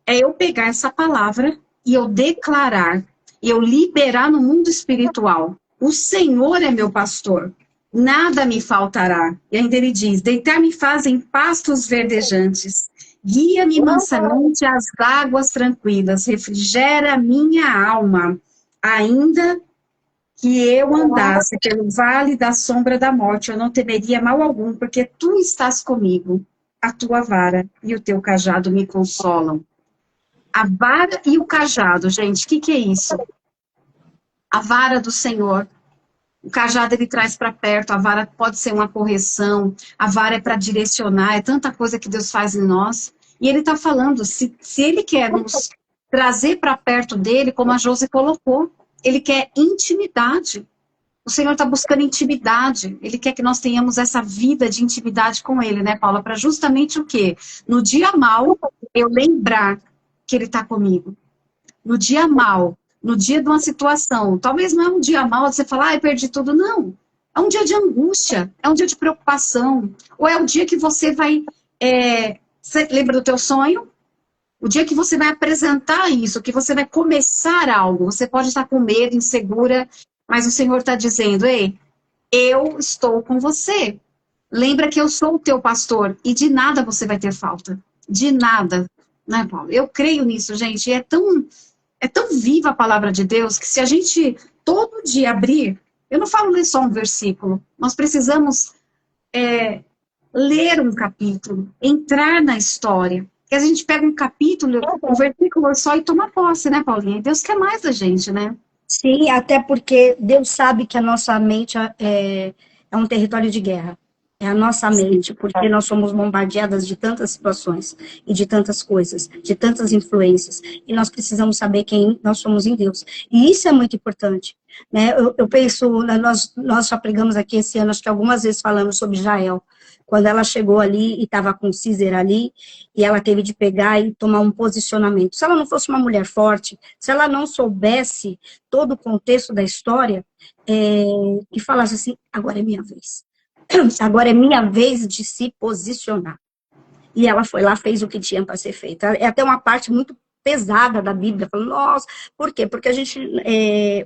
É eu pegar essa palavra e eu declarar, e eu liberar no mundo espiritual. O Senhor é meu pastor. Nada me faltará. E ainda ele diz, deitar-me faz em pastos verdejantes. Guia-me mansamente às águas tranquilas, refrigera a minha alma, ainda que eu andasse pelo vale da sombra da morte, eu não temeria mal algum, porque tu estás comigo, a tua vara e o teu cajado me consolam. A vara e o cajado, gente, o que é isso? A vara do Senhor. O cajado ele traz para perto, a vara pode ser uma correção, a vara é para direcionar, é tanta coisa que Deus faz em nós. E ele está falando, se ele quer nos trazer para perto dele, como a Josi colocou, ele quer intimidade. O Senhor está buscando intimidade. Ele quer que nós tenhamos essa vida de intimidade com ele, né, Paula? Para justamente o quê? No dia mal, eu lembrar que ele está comigo. No dia mal, no dia de uma situação, talvez não é um dia mal, você falar, ai, perdi tudo, não. É um dia de angústia, é um dia de preocupação, ou é o dia que você vai, você lembra do teu sonho? O dia que você vai apresentar isso, que você vai começar algo, você pode estar com medo, insegura, mas o Senhor está dizendo, ei, eu estou com você. Lembra que eu sou o teu pastor, e de nada você vai ter falta. De nada, né, Paulo? Eu creio nisso, gente, e é tão viva a palavra de Deus que se a gente todo dia abrir, eu não falo ler só um versículo, nós precisamos ler um capítulo, entrar na história. Porque a gente pega um capítulo, um versículo só e toma posse, né, Paulinha? Deus quer mais da gente, né? Sim, até porque Deus sabe que a nossa mente é um território de guerra. É a nossa mente, porque nós somos bombardeadas de tantas situações e de tantas coisas, de tantas influências, e nós precisamos saber quem nós somos em Deus. E isso é muito importante, né? Eu penso, nós já pregamos aqui esse ano, acho que algumas vezes falamos sobre Jael, quando ela chegou ali e estava com Císera ali, e ela teve de pegar e tomar um posicionamento. Se ela não fosse uma mulher forte, se ela não soubesse todo o contexto da história, e falasse assim, agora é minha vez. Agora é minha vez de se posicionar. E ela foi lá, fez o que tinha para ser feito. É até uma parte muito pesada da Bíblia, falando, nossa, por quê? Porque a gente,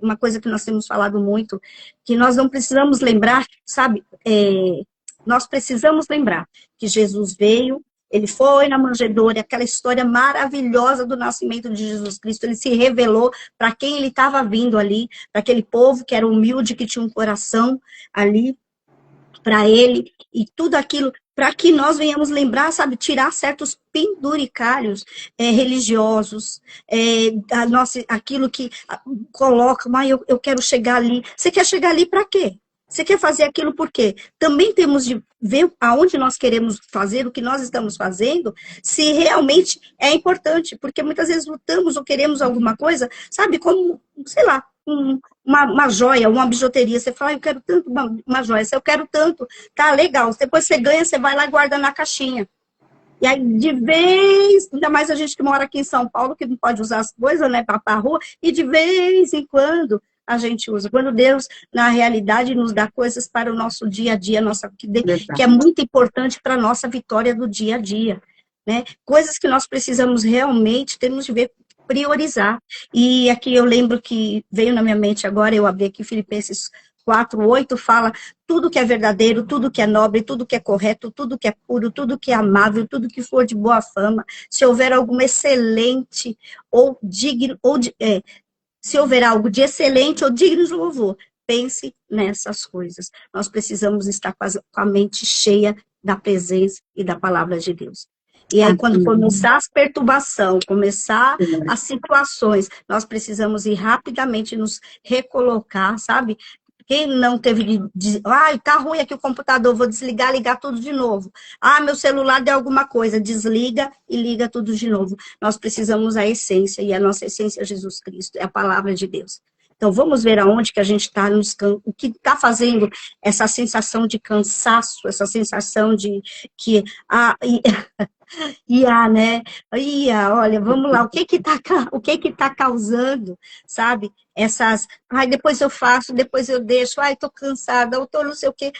uma coisa que nós temos falado muito, que nós não precisamos lembrar, sabe, nós precisamos lembrar que Jesus veio, ele foi na manjedoura, aquela história maravilhosa do nascimento de Jesus Cristo, ele se revelou para quem ele estava vindo ali, para aquele povo que era humilde, que tinha um coração ali, para ele, e tudo aquilo, para que nós venhamos lembrar, sabe, tirar certos penduricalhos religiosos, aquilo que coloca, mas eu quero chegar ali. Você quer chegar ali para quê? Você quer fazer aquilo por quê? Também temos de ver aonde nós queremos fazer, o que nós estamos fazendo, se realmente é importante, porque muitas vezes lutamos ou queremos alguma coisa, sabe, como, sei lá, uma joia, uma bijuteria, você fala, eu quero tanto uma joia, eu quero tanto, tá legal, depois você ganha, você vai lá e guarda na caixinha. E aí, de vez, ainda mais a gente que mora aqui em São Paulo, que não pode usar as coisas, né, para a rua, e de vez em quando, a gente usa. Quando Deus, na realidade, nos dá coisas para o nosso dia a dia, que é muito importante para a nossa vitória do dia a dia, né? Coisas que nós precisamos realmente, temos de ver, priorizar. E aqui eu lembro que veio na minha mente agora, eu abri aqui Filipenses 4:8, fala tudo que é verdadeiro, tudo que é nobre, tudo que é correto, tudo que é puro, tudo que é amável, tudo que for de boa fama, se houver algum excelente ou digno, se houver algo de excelente ou digno de louvor, pense nessas coisas. Nós precisamos estar com a mente cheia da presença e da palavra de Deus. E aí, quando começar as perturbações, começar as situações, nós precisamos ir rapidamente nos recolocar, sabe? Quem não teve tá ruim aqui o computador, vou desligar, ligar tudo de novo. Meu celular deu alguma coisa, desliga e liga tudo de novo. Nós precisamos a essência, e a nossa essência é Jesus Cristo, é a palavra de Deus. Então, vamos ver aonde que a gente está, o que está fazendo essa sensação de cansaço, essa sensação de que, né? Olha, vamos lá, o que tá causando, sabe? Essas, depois eu faço, depois eu deixo, tô cansada, eu tô não sei o quê.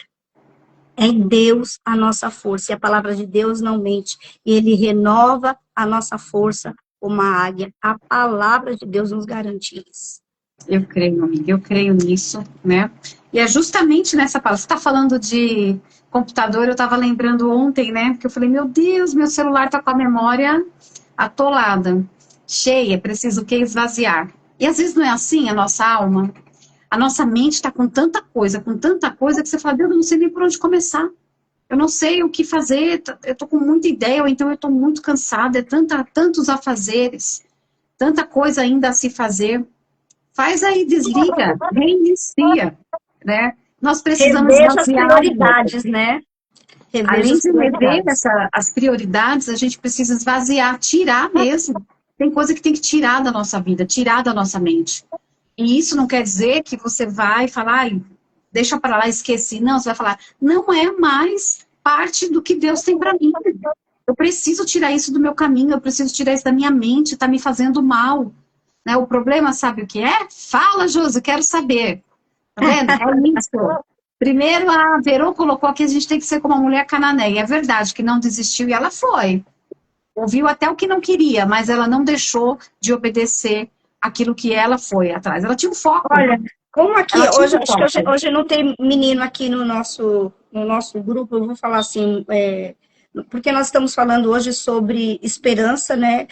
É em Deus a nossa força, e a palavra de Deus não mente, e Ele renova a nossa força como a águia. A palavra de Deus nos garante isso. Eu creio, amiga, eu creio nisso, né? E é justamente nessa palavra, você está falando de computador, eu estava lembrando ontem, né? Porque eu falei, meu Deus, meu celular está com a memória atolada, cheia, preciso o quê? Esvaziar. E às vezes não é assim a nossa alma? A nossa mente está com tanta coisa que você fala, Deus, eu não sei nem por onde começar. Eu não sei o que fazer, eu estou com muita ideia, ou então eu estou muito cansada, tantos afazeres, tanta coisa ainda a se fazer. Faz aí, desliga, reinicia, né? Nós precisamos rever as prioridades, né? Além de rever as prioridades, a gente precisa esvaziar, tirar mesmo. Tem coisa que tem que tirar da nossa vida, tirar da nossa mente. E isso não quer dizer que você vai falar, deixa para lá, esqueci. Não, você vai falar, não é mais parte do que Deus tem para mim. Eu preciso tirar isso do meu caminho, eu preciso tirar isso da minha mente, está me fazendo mal. Né? O problema, sabe o que é? Fala, Josi, quero saber. Tá vendo? É isso. Primeiro, a Verô colocou aqui, a gente tem que ser como uma mulher cananeia. É verdade que não desistiu e ela foi. Ouviu até o que não queria, mas ela não deixou de obedecer aquilo que ela foi atrás. Ela tinha um foco. Olha, como aqui, hoje não tem menino aqui no nosso grupo, eu vou falar assim, porque nós estamos falando hoje sobre esperança, né,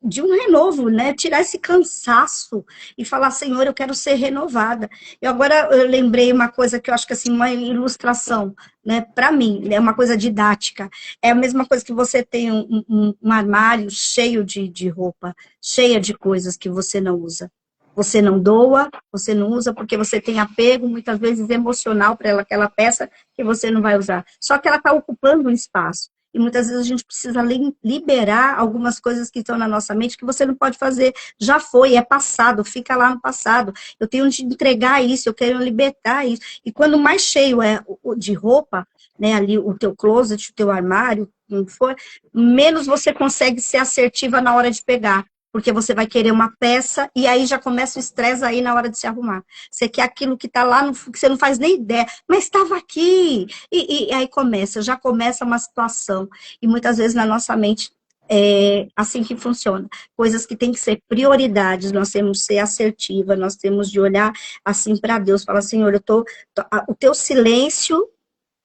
de um renovo, né, tirar esse cansaço e falar, Senhor, eu quero ser renovada. E agora eu lembrei uma coisa que eu acho que assim, uma ilustração, né, para mim, é uma coisa didática. É a mesma coisa que você tem um armário cheio de roupa, cheia de coisas que você não usa. Você não doa, você não usa porque você tem apego, muitas vezes emocional para aquela peça que você não vai usar. Só que ela está ocupando um espaço. E muitas vezes a gente precisa liberar algumas coisas que estão na nossa mente que você não pode fazer. Já foi, é passado, fica lá no passado. Eu tenho de entregar isso, eu quero libertar isso. E quando mais cheio é de roupa, né, ali o teu closet, o teu armário, não for, menos você consegue ser assertiva na hora de pegar. Porque você vai querer uma peça e aí já começa o estresse aí na hora de se arrumar. Você quer aquilo que está lá, que você não faz nem ideia, mas estava aqui. E aí já começa uma situação. E muitas vezes na nossa mente é assim que funciona. Coisas que têm que ser prioridades, nós temos que ser assertiva, nós temos de olhar assim para Deus, falar, Senhor, o teu silêncio.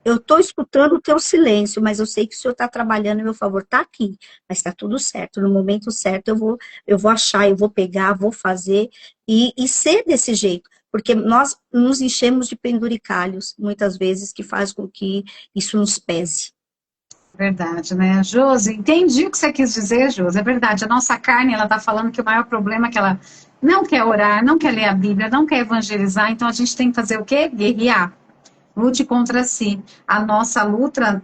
Eu estou escutando o teu silêncio, mas eu sei que o Senhor está trabalhando em meu favor. Está aqui, mas está tudo certo. No momento certo eu vou achar, eu vou pegar, vou fazer e ser desse jeito. Porque nós nos enchemos de penduricalhos, muitas vezes, que faz com que isso nos pese. Verdade, né? Josi, entendi o que você quis dizer, Josi. É verdade, a nossa carne, ela está falando que o maior problema é que ela não quer orar, não quer ler a Bíblia, não quer evangelizar. Então a gente tem que fazer o quê? Guerrear. Lute contra si. A nossa luta,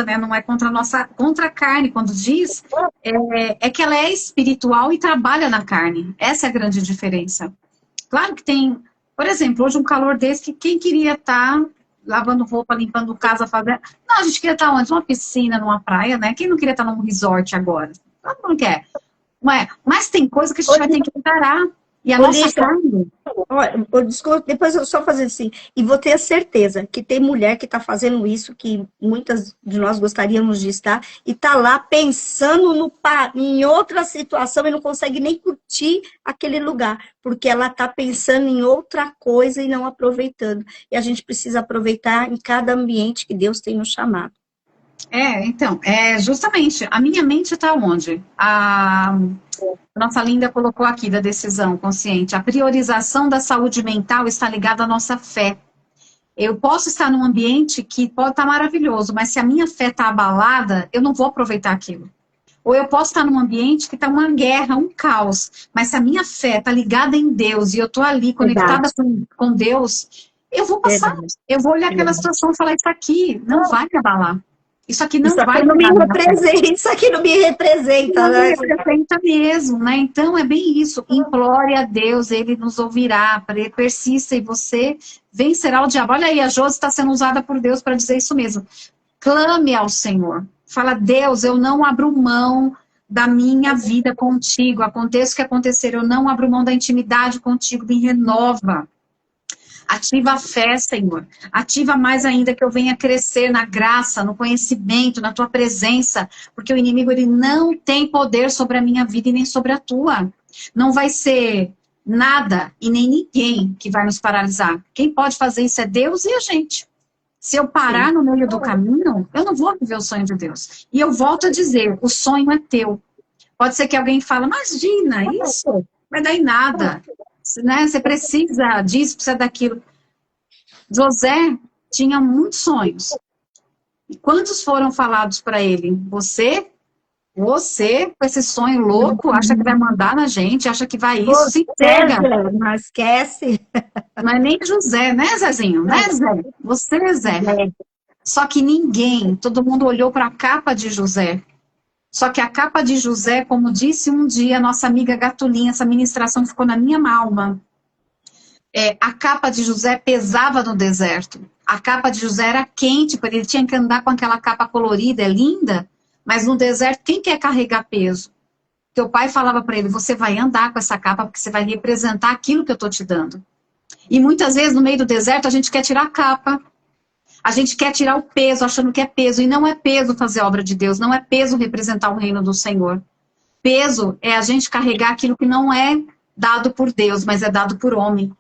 né, não é contra a carne. Quando diz, é que ela é espiritual e trabalha na carne. Essa é a grande diferença. Claro que tem, por exemplo, hoje um calor desse, que quem queria estar lavando roupa, limpando casa, fazendo... Não, a gente queria estar onde? Numa piscina, numa praia, né? Quem não queria estar num resort agora? Todo mundo quer. Mas tem coisa que a gente vai ter que encarar. E a nossa carne... Olha, desculpa, depois eu só fazer assim, e vou ter a certeza que tem mulher que está fazendo isso, que muitas de nós gostaríamos de estar, e está lá pensando em outra situação e não consegue nem curtir aquele lugar, porque ela está pensando em outra coisa e não aproveitando. E a gente precisa aproveitar em cada ambiente que Deus tem nos chamado. Então, justamente, a minha mente está onde? A nossa Linda colocou aqui da decisão consciente. A priorização da saúde mental está ligada à nossa fé. Eu posso estar num ambiente que pode estar maravilhoso, mas se a minha fé está abalada, eu não vou aproveitar aquilo. Ou eu posso estar num ambiente que está uma guerra, um caos, mas se a minha fé está ligada em Deus e eu estou ali conectada com Deus, eu vou passar. Verdade. Eu vou olhar aquela situação e falar, isso aqui não vai me abalar. Isso aqui não vai me representa, isso aqui não me representa, não né? me representa mesmo, né? Então é bem isso. Implore a Deus, Ele nos ouvirá, persista e você vencerá o diabo. Olha aí, a Josi está sendo usada por Deus para dizer isso mesmo. Clame ao Senhor. Fala, Deus, eu não abro mão da minha vida contigo. Aconteça o que acontecer, eu não abro mão da intimidade contigo. Me renova. Ativa a fé, Senhor. Ativa mais ainda que eu venha crescer na graça, no conhecimento, na tua presença, porque o inimigo ele não tem poder sobre a minha vida e nem sobre a tua. Não vai ser nada e nem ninguém que vai nos paralisar. Quem pode fazer isso é Deus e a gente. Se eu parar no meio do caminho, eu não vou viver o sonho de Deus. E eu volto a dizer, o sonho é teu. Pode ser que alguém fale, imagina, isso vai dar em nada. Né? Você precisa disso, precisa daquilo. José tinha muitos sonhos. E quantos foram falados para ele? Você, com esse sonho louco, acha que vai mandar na gente, acha que vai isso, se entrega. Não esquece. Não é nem José, né, Zezinho? Né, Zé? Você, Zé. Só que ninguém, todo mundo olhou para a capa de José. Só que a capa de José, como disse um dia a nossa amiga Gatulinha, essa ministração ficou na minha alma. A capa de José pesava no deserto. A capa de José era quente, porque ele tinha que andar com aquela capa colorida, linda, mas no deserto, quem quer carregar peso? Teu pai falava para ele, você vai andar com essa capa, porque você vai representar aquilo que eu estou te dando. E muitas vezes, no meio do deserto, a gente quer tirar a capa, a gente quer tirar o peso, achando que é peso, e não é peso fazer a obra de Deus, não é peso representar o reino do Senhor. Peso é a gente carregar aquilo que não é dado por Deus, mas é dado por homem.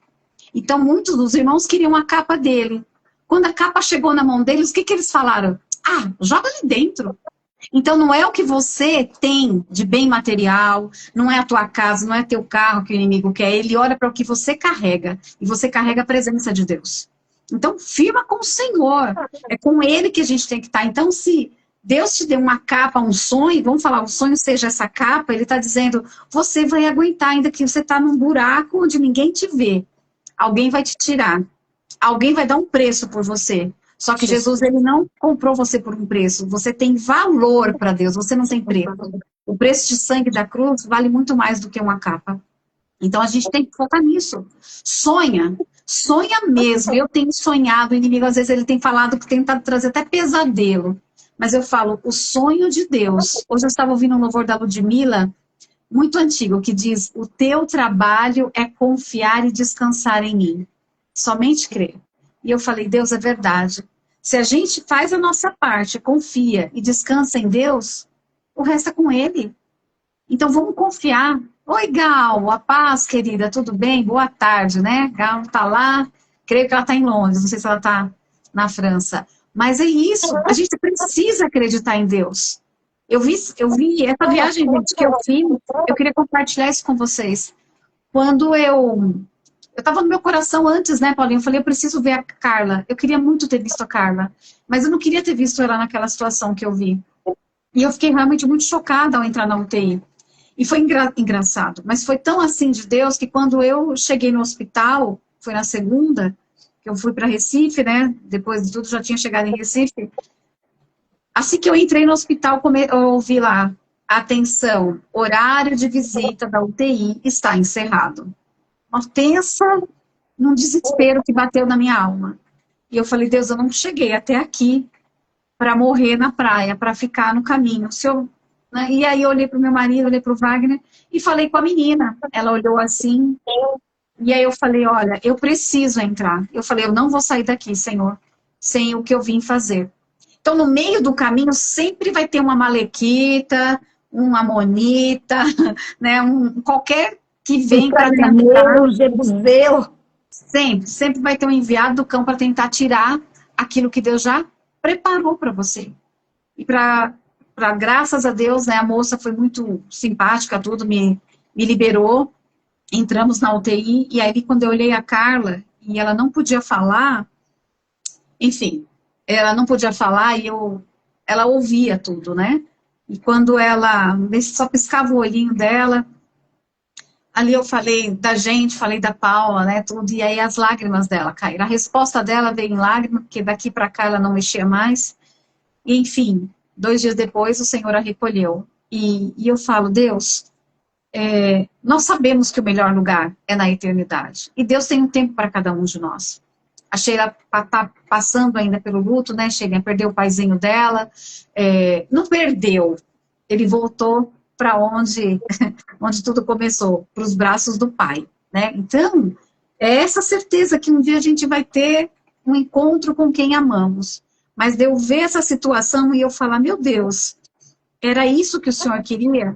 Então, muitos dos irmãos queriam a capa dele. Quando a capa chegou na mão deles, o que eles falaram? Ah, joga ali dentro. Então, não é o que você tem de bem material, não é a tua casa, não é teu carro que o inimigo quer. Ele olha para o que você carrega, e você carrega a presença de Deus. Então, firma com o Senhor. É com Ele que a gente tem que estar. Então, se Deus te deu uma capa, um sonho, vamos falar, o sonho seja essa capa, Ele está dizendo, você vai aguentar, ainda que você está num buraco onde ninguém te vê. Alguém vai te tirar. Alguém vai dar um preço por você. Só que Jesus, ele não comprou você por um preço. Você tem valor para Deus, você não tem preço. O preço de sangue da cruz vale muito mais do que uma capa. Então, a gente tem que focar nisso. Sonha. Sonha mesmo. Eu tenho sonhado. O inimigo, às vezes, ele tem falado que tentado trazer até pesadelo. Mas eu falo, o sonho de Deus. Hoje eu estava ouvindo um louvor da Ludmilla, muito antigo, que diz, o teu trabalho é confiar e descansar em mim. Somente crer. E eu falei, Deus, é verdade. Se a gente faz a nossa parte, confia e descansa em Deus, o resto é com Ele. Então vamos confiar. Oi, Gal, a paz, querida, tudo bem? Boa tarde, né? Gal tá lá, creio que ela tá em Londres, não sei se ela tá na França. Mas é isso, a gente precisa acreditar em Deus. Eu vi essa viagem, gente, que eu fiz, eu queria compartilhar isso com vocês. Quando eu estava no meu coração antes, né, Paulinho? Eu falei, eu preciso ver a Carla. Eu queria muito ter visto a Carla, mas eu não queria ter visto ela naquela situação que eu vi. E eu fiquei realmente muito chocada ao entrar na UTI. E foi engraçado, mas foi tão assim de Deus que quando eu cheguei no hospital, foi na segunda, que eu fui para Recife, né? Depois de tudo, já tinha chegado em Recife. Assim que eu entrei no hospital, eu ouvi lá, atenção, horário de visita da UTI está encerrado. Pensa num desespero que bateu na minha alma. E eu falei, Deus, eu não cheguei até aqui para morrer na praia, para ficar no caminho. Né? E aí eu olhei para o meu marido, olhei para o Wagner e falei com a menina. Ela olhou assim, E aí eu falei, olha, eu preciso entrar. Eu falei, eu não vou sair daqui, Senhor, sem o que eu vim fazer. Então, no meio do caminho, sempre vai ter uma malequita, uma monita, né, qualquer que vem para tentar. Um Jebuseu. Sempre vai ter um enviado do cão para tentar tirar aquilo que Deus já preparou para você. E graças a Deus, né, a moça foi muito simpática, tudo, me liberou. Entramos na UTI, e aí quando eu olhei a Carla, e ela não podia falar, enfim, ela não podia falar e ela ouvia tudo, né? E quando ela só piscava o olhinho dela, ali eu falei da gente, falei da Paula, né, tudo, e aí as lágrimas dela caíram. A resposta dela veio em lágrimas, porque daqui para cá ela não mexia mais. E, enfim, 2 dias depois o Senhor a recolheu. E eu falo, Deus, nós sabemos que o melhor lugar é na eternidade. E Deus tem um tempo para cada um de nós. A Sheila está passando ainda pelo luto, né, Sheila? Perdeu o paizinho dela. Não perdeu. Ele voltou para onde tudo começou, para os braços do pai, né? Então, é essa certeza que um dia a gente vai ter um encontro com quem amamos. Mas de eu ver essa situação e eu falar, meu Deus, era isso que o Senhor queria?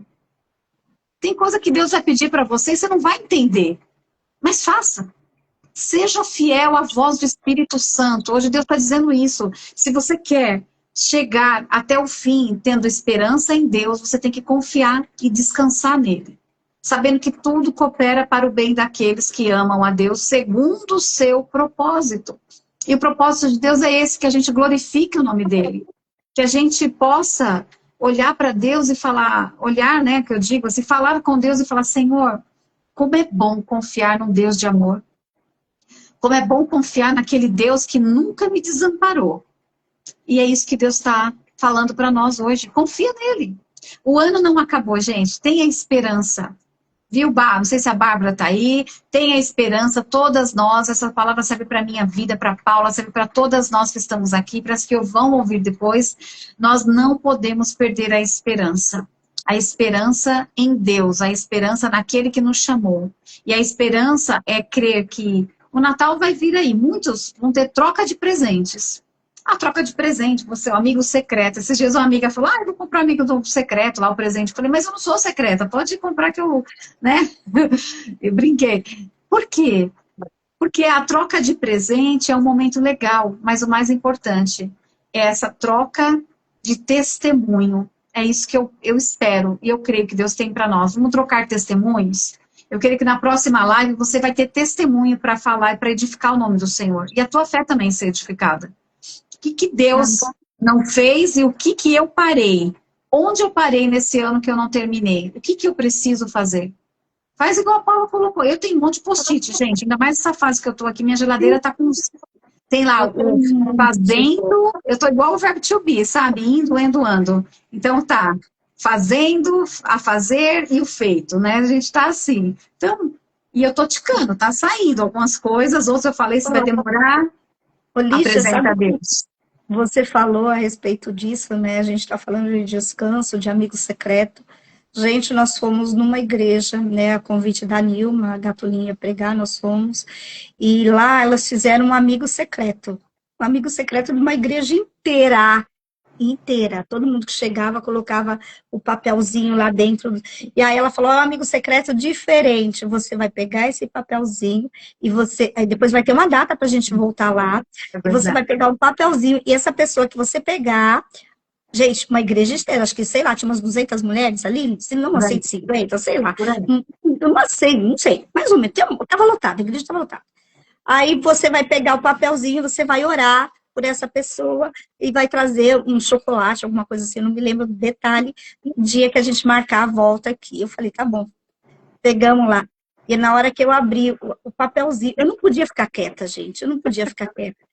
Tem coisa que Deus vai pedir para você e você não vai entender. Mas faça. Seja fiel à voz do Espírito Santo. Hoje Deus está dizendo isso. Se você quer chegar até o fim tendo esperança em Deus, você tem que confiar e descansar nele. Sabendo que tudo coopera para o bem daqueles que amam a Deus segundo o seu propósito. E o propósito de Deus é esse, que a gente glorifique o nome dele. Que a gente possa olhar para Deus e falar, olhar, né, que eu digo assim, falar com Deus e falar, Senhor, como é bom confiar num Deus de amor. Como é bom confiar naquele Deus que nunca me desamparou. E é isso que Deus está falando para nós hoje. Confia nele. O ano não acabou, gente. Tenha esperança. Viu, Bá? Não sei se a Bárbara está aí. Tenha esperança, todas nós. Essa palavra serve para a minha vida, para a Paula, serve para todas nós que estamos aqui, para as que vão ouvir depois. Nós não podemos perder a esperança. A esperança em Deus, a esperança naquele que nos chamou. E a esperança é crer que o Natal vai vir aí. Muitos vão ter troca de presentes. A troca de presente, você é um amigo secreto. Esses dias uma amiga falou, eu vou comprar um amigo do secreto lá, o presente. Eu falei, mas eu não sou secreta, pode comprar que eu, né? Eu brinquei. Por quê? Porque a troca de presente é um momento legal, mas o mais importante é essa troca de testemunho. É isso que eu espero e eu creio que Deus tem para nós. Vamos trocar testemunhos? Eu creio que na próxima live você vai ter testemunho para falar e para edificar o nome do Senhor. E a tua fé também ser edificada. O que Deus não fez e o que eu parei? Onde eu parei nesse ano que eu não terminei? O que eu preciso fazer? Faz igual a Paula colocou. Eu tenho um monte de post-it, gente. Ainda mais essa fase que eu tô aqui, minha geladeira tá com... Tem lá, fazendo... Eu tô igual o verbo to be, sabe? Indo, endo, ando. Então tá, fazendo, a fazer e o feito, né? A gente tá assim. Então, e eu tô ticando, tá saindo algumas coisas, outras eu falei, se vai demorar, apresenta a Deus. Você falou a respeito disso, né? A gente está falando de descanso, de amigo secreto. Gente, nós fomos numa igreja, né? A convite da Nilma, a Gatulinha pregar, nós fomos. E lá elas fizeram um amigo secreto. Um amigo secreto de uma igreja inteira. Todo mundo que chegava colocava o papelzinho lá dentro, e aí ela falou, amigo secreto diferente, você vai pegar esse papelzinho, e aí depois vai ter uma data pra gente voltar lá, e você vai pegar um papelzinho, e essa pessoa que você pegar, gente, uma igreja inteira, acho que, sei lá, tinha umas 200 mulheres ali, se não umas 150, sei lá, não sei, mais ou menos, estava lotada, a igreja estava lotada. Aí você vai pegar o papelzinho, você vai orar por essa pessoa e vai trazer um chocolate, alguma coisa assim, eu não me lembro do detalhe, no dia que a gente marcar a volta aqui. Eu falei, tá bom. Pegamos lá. E na hora que eu abri o papelzinho, eu não podia ficar quieta, gente, eu não podia ficar quieta.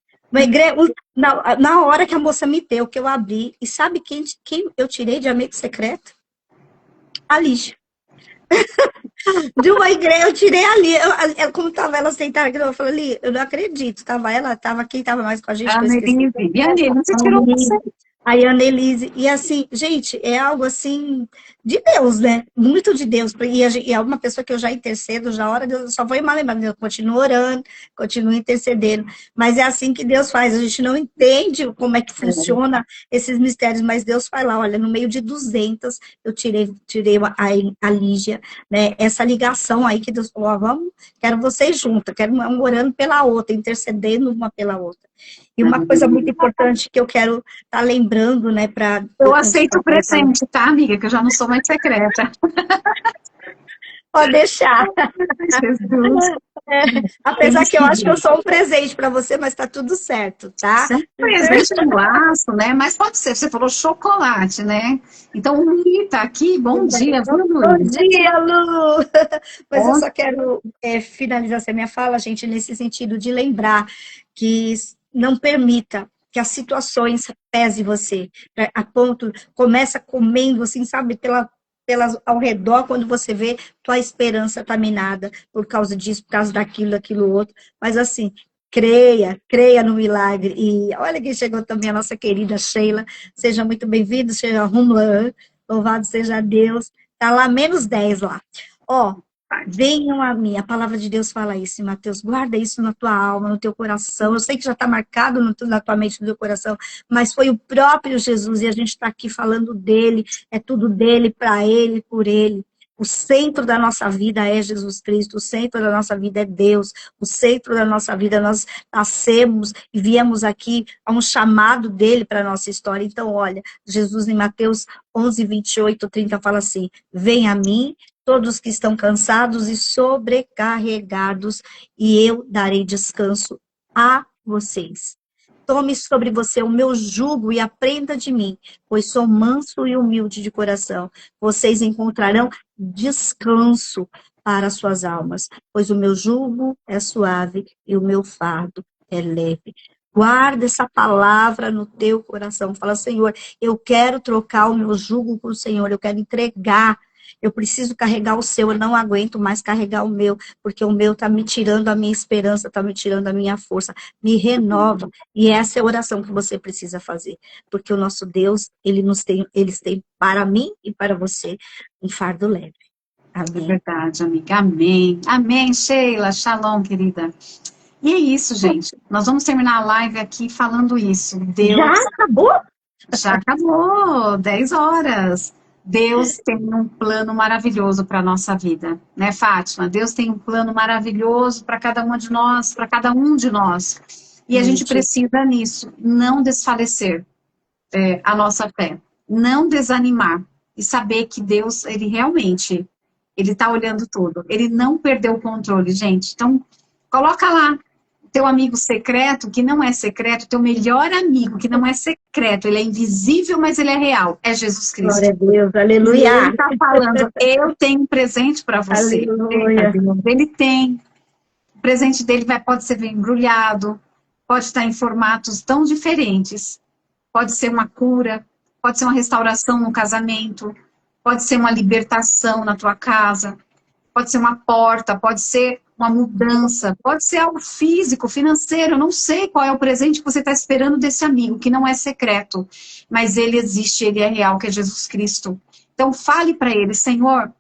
Na hora que a moça me deu, que eu abri, e sabe quem eu tirei de amigo secreto? A Lígia. De uma igreja, eu tirei ali, como estava ela sentada aqui, eu falei, ali, eu não acredito, tava ela, tava quem estava mais com a gente. E a Nele, você tirou você? A Ana Elise. E assim, gente, é algo assim de Deus, né? Muito de Deus. E é uma pessoa que eu já intercedo, já ora, Deus, eu só vou mais lembrando, eu continuo orando, continuo intercedendo. Mas é assim que Deus faz. A gente não entende como é que funciona esses mistérios, mas Deus faz lá, olha, no meio de 200, eu tirei a Lígia, né? Essa ligação aí que Deus falou, ó, vamos, quero vocês juntas, quero uma orando pela outra, intercedendo uma pela outra. E uma coisa muito importante que eu quero estar lembrando, né, para... Eu aceito o presente, tá, amiga? Que eu já não sou mais secreta. Pode deixar. Jesus. Apesar que eu acho que eu sou um presente para você, mas tá tudo certo, tá? Isso é um presente de laço, né? Mas pode ser, você falou chocolate, né? Então, o Luí tá aqui, bom dia, viu, Luí? Bom dia, Lu! Mas eu só quero finalizar essa minha fala, gente, nesse sentido de lembrar que não permita que as situações pesem você, a ponto, começa comendo, assim, sabe, ao redor, quando você vê, tua esperança está minada por causa disso, por causa daquilo outro. Mas assim, creia no milagre. E olha quem chegou também, a nossa querida Sheila. Seja muito bem-vindo, seja Rumlan, louvado seja Deus. Está lá, -10 lá. Ó, venham a mim, a palavra de Deus fala isso, Mateus, guarda isso na tua alma, no teu coração, eu sei que já está marcado na tua mente, no teu coração, mas foi o próprio Jesus, e a gente está aqui falando dele, é tudo dele, para ele, por ele. O centro da nossa vida é Jesus Cristo, o centro da nossa vida é Deus, o centro da nossa vida nós nascemos e viemos aqui a um chamado dele para a nossa história. Então, olha, Jesus em Mateus 11, 28, 30 fala assim, vem a mim, todos que estão cansados e sobrecarregados, e eu darei descanso a vocês. Tome sobre você o meu jugo e aprenda de mim, pois sou manso e humilde de coração. Vocês encontrarão descanso para suas almas, pois o meu jugo é suave e o meu fardo é leve. Guarda essa palavra no teu coração. Fala, Senhor, eu quero trocar o meu jugo com o Senhor, eu quero entregar. Eu preciso carregar o seu, eu não aguento mais carregar o meu, porque o meu está me tirando a minha esperança, está me tirando a minha força. Me renova. E essa é a oração que você precisa fazer. Porque o nosso Deus, eles têm para mim e para você um fardo leve. Amém. É verdade, amiga. Amém. Amém, Sheila. Shalom, querida. E é isso, gente. Nós vamos terminar a live aqui falando isso. Deus... Já acabou? Já acabou. 10 horas. Deus tem um plano maravilhoso para a nossa vida, né, Fátima? Deus tem um plano maravilhoso para cada uma de nós, para cada um de nós. E a gente precisa nisso, não desfalecer a nossa fé, não desanimar e saber que Deus, ele realmente, ele está olhando tudo. Ele não perdeu o controle, gente. Então, coloca lá. Teu amigo secreto, que não é secreto, teu melhor amigo, que não é secreto, ele é invisível, mas ele é real, é Jesus Cristo. Glória a Deus, aleluia. Ele está falando, eu tenho um presente para você. Aleluia. Ele tem. O presente dele pode ser embrulhado, pode estar em formatos tão diferentes. Pode ser uma cura, pode ser uma restauração no casamento, pode ser uma libertação na tua casa, pode ser uma porta, pode ser uma mudança, pode ser algo físico, financeiro, eu não sei qual é o presente que você está esperando desse amigo, que não é secreto, mas ele existe, ele é real, que é Jesus Cristo. Então fale para ele, Senhor,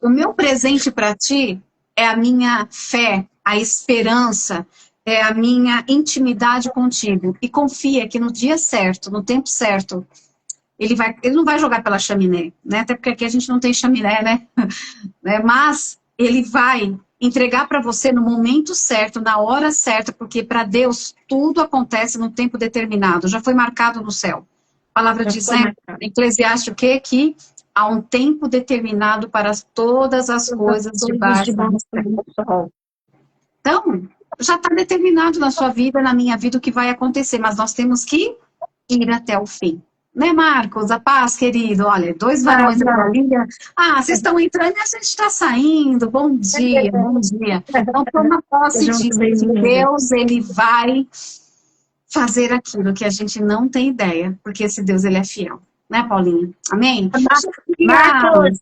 o meu presente para ti é a minha fé, a esperança, é a minha intimidade contigo. E confia que no dia certo, no tempo certo, ele não vai jogar pela chaminé, né? Até porque aqui a gente não tem chaminé, né? Mas ele vai entregar para você no momento certo, na hora certa, porque para Deus tudo acontece no tempo determinado, já foi marcado no céu. A palavra diz, né, em Eclesiastes, o quê? Que há um tempo determinado para todas as coisas debaixo do céu. Então, já está determinado na sua vida, na minha vida, o que vai acontecer, mas nós temos que ir até o fim. Né, Marcos? A paz, querido. Olha, 2 varões da família. vocês estão entrando e a gente está saindo. Bom dia, bom dia. Então, toma posse disso. Deus, ele vai fazer aquilo que a gente não tem ideia, porque esse Deus, ele é fiel. Né, Paulinha? Amém? Marcos,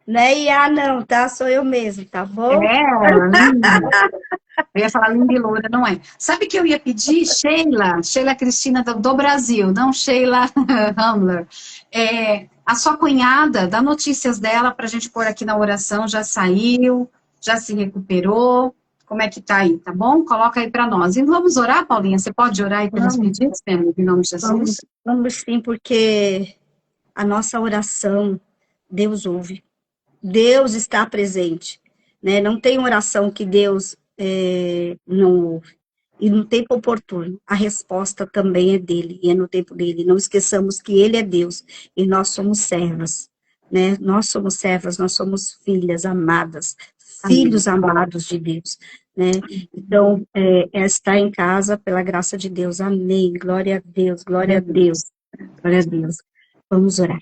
não é IA não, tá? Sou eu mesmo, tá bom? Eu ia falar Limbiloura, não é. Sabe que eu ia pedir? Sheila Cristina do Brasil, não Sheila Hamler. A sua cunhada, dá notícias dela para a gente pôr aqui na oração, já saiu, já se recuperou, como é que tá aí, tá bom? Coloca aí para nós. E vamos orar, Paulinha? Você pode orar aí pelos Vamos, pedidos, em nome de Jesus? vamos sim, porque a nossa oração, Deus ouve. Deus está presente, né? Não tem oração que Deus não ouve. E no tempo oportuno, a resposta também é dele, e é no tempo dele. Não esqueçamos que ele é Deus, e nós somos servas, né? Nós somos servas, nós somos filhas amadas, filhos amados de Deus, né? Então, está em casa pela graça de Deus, amém, glória a Deus, glória a Deus, glória a Deus. Vamos orar.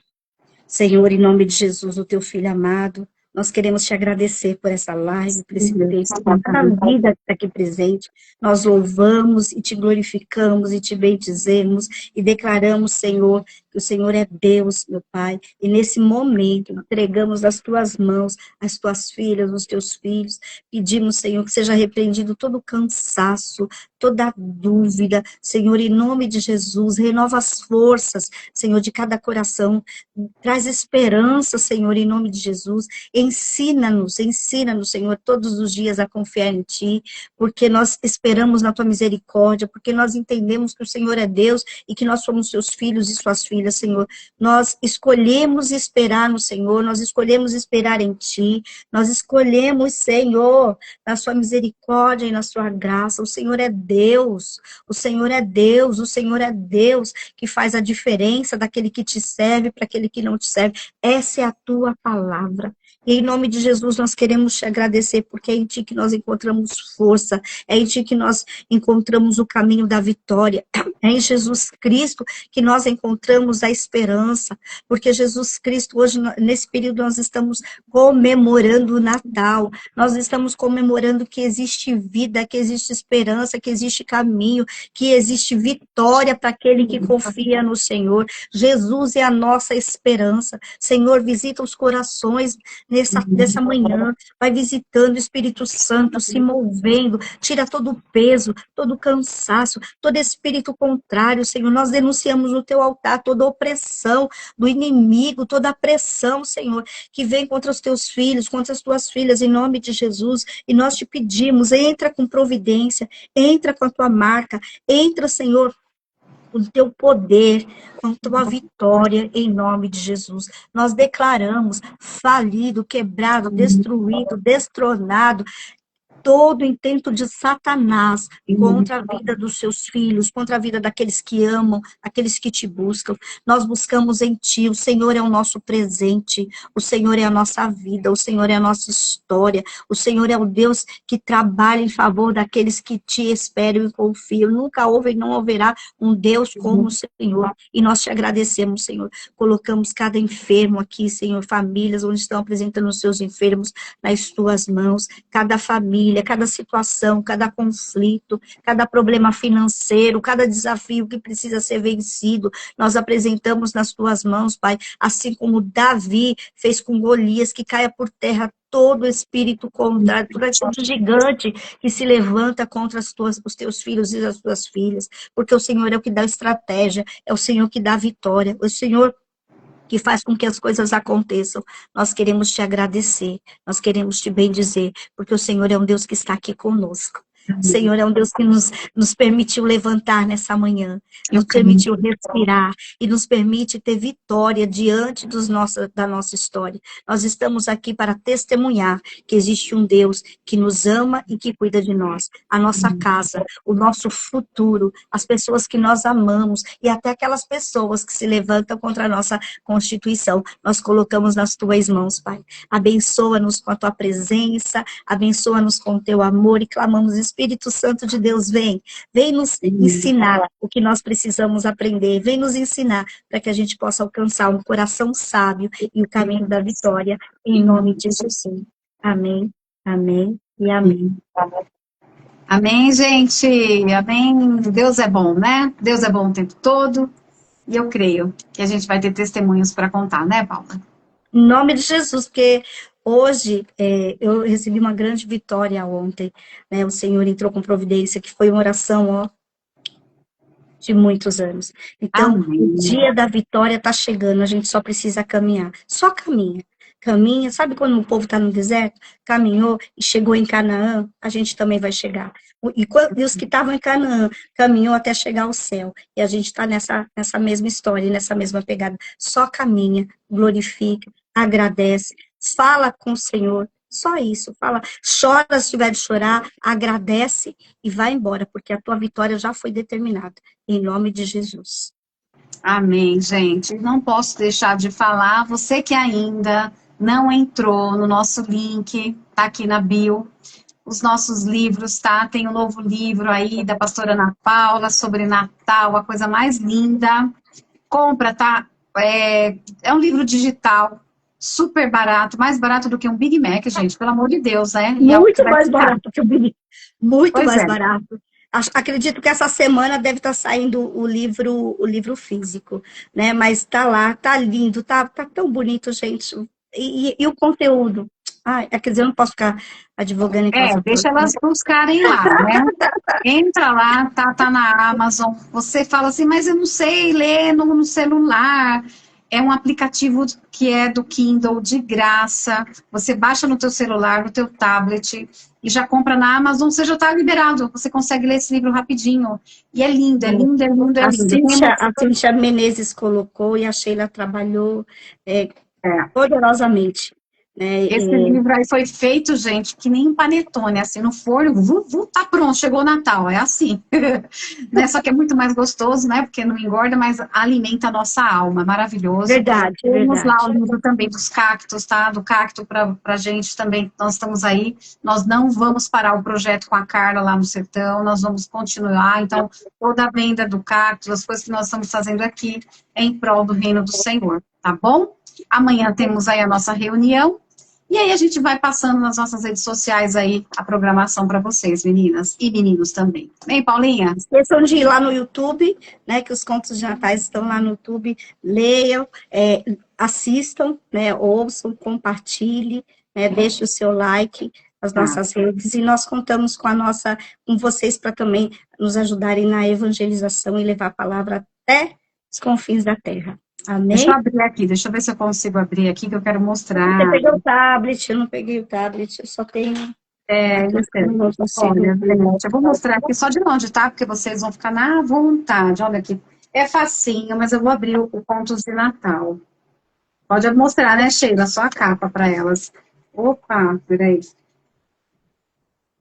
Senhor, em nome de Jesus, o teu filho amado, nós queremos te agradecer por essa live, por esse texto, por cada vida que está aqui presente. Nós louvamos e te glorificamos e te bendizemos e declaramos, Senhor, que o Senhor é Deus, meu Pai. E nesse momento, entregamos nas tuas mãos as tuas filhas, os teus filhos. Pedimos, Senhor, que seja repreendido todo cansaço, toda dúvida. Senhor, em nome de Jesus, renova as forças, Senhor, de cada coração. Traz esperança, Senhor, em nome de Jesus. Ensina-nos, Senhor, todos os dias a confiar em Ti, porque nós esperamos na Tua misericórdia, porque nós entendemos que o Senhor é Deus e que nós somos Seus filhos e Suas filhas, Senhor. Nós escolhemos esperar no Senhor, nós escolhemos esperar em Ti, nós escolhemos, Senhor, na Sua misericórdia e na Sua graça. O Senhor é Deus, o Senhor é Deus, o Senhor é Deus que faz a diferença daquele que te serve para aquele que não te serve. Essa é a Tua palavra. E em nome de Jesus nós queremos te agradecer, porque é em Ti que nós encontramos força, é em Ti que nós encontramos o caminho da vitória, é em Jesus Cristo que nós encontramos a esperança, porque Jesus Cristo, hoje, nesse período, nós estamos comemorando o Natal, nós estamos comemorando que existe vida, que existe esperança, que existe caminho, que existe vitória para aquele que confia no Senhor. Jesus é a nossa esperança. Senhor, visita os corações nessa manhã, vai visitando o Espírito Santo, se movendo, tira todo o peso, todo o cansaço, todo espírito contrário, Senhor. Nós denunciamos no teu altar toda a opressão do inimigo, toda a pressão, Senhor, que vem contra os teus filhos, contra as tuas filhas, em nome de Jesus. E nós te pedimos, entra com providência, entra com a tua marca, entra, Senhor, o teu poder, com a tua vitória, em nome de Jesus. Nós declaramos falido, quebrado, destruído, destronado, todo intento de Satanás contra a vida dos seus filhos, contra a vida daqueles que amam, aqueles que te buscam. Nós buscamos em Ti, o Senhor é o nosso presente, o Senhor é a nossa vida, o Senhor é a nossa história, o Senhor é o Deus que trabalha em favor daqueles que te esperam e confiam. Nunca houve e não haverá um Deus como o Senhor, e nós te agradecemos, Senhor. Colocamos cada enfermo aqui, Senhor, famílias onde estão apresentando os seus enfermos nas Tuas mãos, cada família, cada situação, cada conflito, cada problema financeiro, cada desafio que precisa ser vencido, nós apresentamos nas Tuas mãos, Pai, assim como Davi fez com Golias, que caia por terra todo espírito contrário, todo gigante que se levanta contra os teus filhos e as tuas filhas, porque o Senhor é o que dá estratégia, é o Senhor que dá vitória, o Senhor que faz com que as coisas aconteçam. Nós queremos te agradecer, nós queremos te bendizer, porque o Senhor é um Deus que está aqui conosco. O Senhor é um Deus que nos permitiu levantar nessa manhã, nos permitiu respirar e nos permite ter vitória diante da nossa história. Nós estamos aqui para testemunhar que existe um Deus que nos ama e que cuida de nós. A nossa casa, o nosso futuro, as pessoas que nós amamos e até aquelas pessoas que se levantam contra a nossa constituição. Nós colocamos nas Tuas mãos, Pai. Abençoa-nos com a Tua presença, abençoa-nos com o Teu amor e clamamos, Espírito Santo de Deus, vem nos ensinar o que nós precisamos aprender, vem nos ensinar para que a gente possa alcançar um coração sábio e o caminho da vitória, em nome de Jesus. Amém, amém e amém. Amém, gente, amém. Deus é bom, né? Deus é bom o tempo todo, e eu creio que a gente vai ter testemunhos para contar, né, Paula? Em nome de Jesus, porque Hoje, eu recebi uma grande vitória ontem, né? O Senhor entrou com providência, que foi uma oração, ó, de muitos anos. Então, o Amém. dia da vitória está chegando, a gente só precisa caminhar. Só caminha. Caminha, sabe quando o povo está no deserto? Caminhou e chegou em Canaã, a gente também vai chegar. E os que estavam em Canaã, caminhou até chegar ao céu. E a gente está nessa mesma história, nessa mesma pegada. Só caminha, glorifica, agradece, fala com o Senhor. Só isso, fala, chora se tiver de chorar, agradece e vai embora, porque a tua vitória já foi determinada. Em nome de Jesus. Amém, gente. Não posso deixar de falar, você que ainda não entrou no nosso link, tá aqui na bio, os nossos livros, tá? Tem um novo livro aí da pastora Ana Paula sobre Natal, a coisa mais linda. Compra, tá? É um livro digital, super barato, mais barato do que um Big Mac, gente, pelo amor de Deus, né? E é o que Muito vai mais ficar. barato que o Big. Muito Pois mais é. barato. Acredito que essa semana deve estar saindo o livro físico, né? Mas tá lá, tá lindo, tá tão bonito, gente. E o conteúdo? Ai, quer dizer, eu não posso ficar advogando em causa Deixa própria, né? elas buscarem lá, né? Entra lá, tá na Amazon. Você fala assim, mas eu não sei ler no celular. É um aplicativo que é do Kindle de graça. Você baixa no teu celular, no teu tablet e já compra na Amazon. Você já está liberado. Você consegue ler esse livro rapidinho. E é lindo, é lindo, é lindo, é A lindo. Cíntia Menezes colocou e a Sheila trabalhou É. poderosamente. Né? Esse livro aí foi feito, gente, que nem um panetone, assim, no forno, tá pronto, chegou o Natal, é assim. Né? Só que é muito mais gostoso, né, porque não engorda, mas alimenta a nossa alma, maravilhoso. Verdade, Temos lá verdade. o livro também dos cactos, tá, do cacto pra gente também, nós estamos aí, nós não vamos parar o projeto com a Carla lá no sertão, nós vamos continuar, então, toda a venda do cacto, as coisas que nós estamos fazendo aqui, é em prol do reino do Senhor, tá bom? Amanhã temos aí a nossa reunião, e aí a gente vai passando nas nossas redes sociais aí a programação para vocês, meninas e meninos também. Bem, Paulinha? Esqueçam de ir lá no YouTube, né, que os contos de natais estão lá no YouTube, leiam, assistam, né, ouçam, compartilhem, né, deixe o seu like nas nossas redes, e nós contamos com vocês para também nos ajudarem na evangelização e levar a palavra até os confins da terra. Amém? Deixa eu abrir aqui, deixa eu ver se eu consigo abrir aqui, que eu quero mostrar. Você pegou o tablet, eu não peguei o tablet, eu só tenho... Olha, gente, eu vou mostrar aqui só de longe, tá? Porque vocês vão ficar na vontade. Olha aqui. É facinho, mas eu vou abrir o Contos de Natal. Pode mostrar, né, Sheila? Só a capa para elas. Opa, peraí.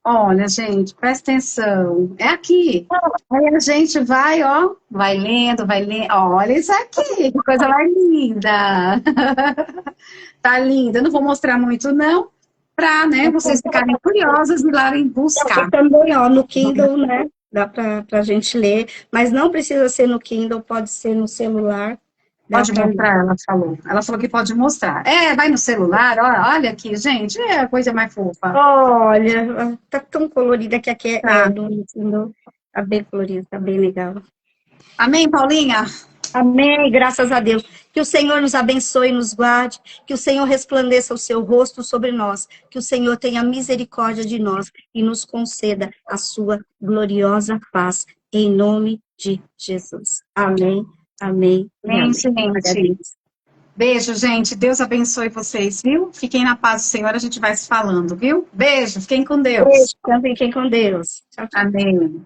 Olha, gente, presta atenção. É aqui. Aí a gente vai, ó, vai lendo, vai lendo. Olha isso aqui, que coisa mais linda. Tá linda. Eu não vou mostrar muito, não, para, né, vocês ficarem curiosas e ir lá buscar. Também, ó, no Kindle, né, dá pra gente ler, mas não precisa ser no Kindle, pode ser no celular. Pode mostrar, ela falou. Ela falou que pode mostrar. Vai no celular, olha aqui, gente, é a coisa mais fofa. Olha, tá tão colorida que aqui Tá. no Kindle. Tá bem colorido, tá bem legal. Amém, Paulinha? Amém, graças a Deus. Que o Senhor nos abençoe e nos guarde, que o Senhor resplandeça o seu rosto sobre nós, que o Senhor tenha misericórdia de nós e nos conceda a sua gloriosa paz, em nome de Jesus. Amém, amém. Amém, gente. Beijo, gente. Deus abençoe vocês, viu? Fiquem na paz do Senhor, a gente vai se falando, viu? Beijo, fiquem com Deus. Beijo, fiquem com Deus. Tchau, tchau. Amém.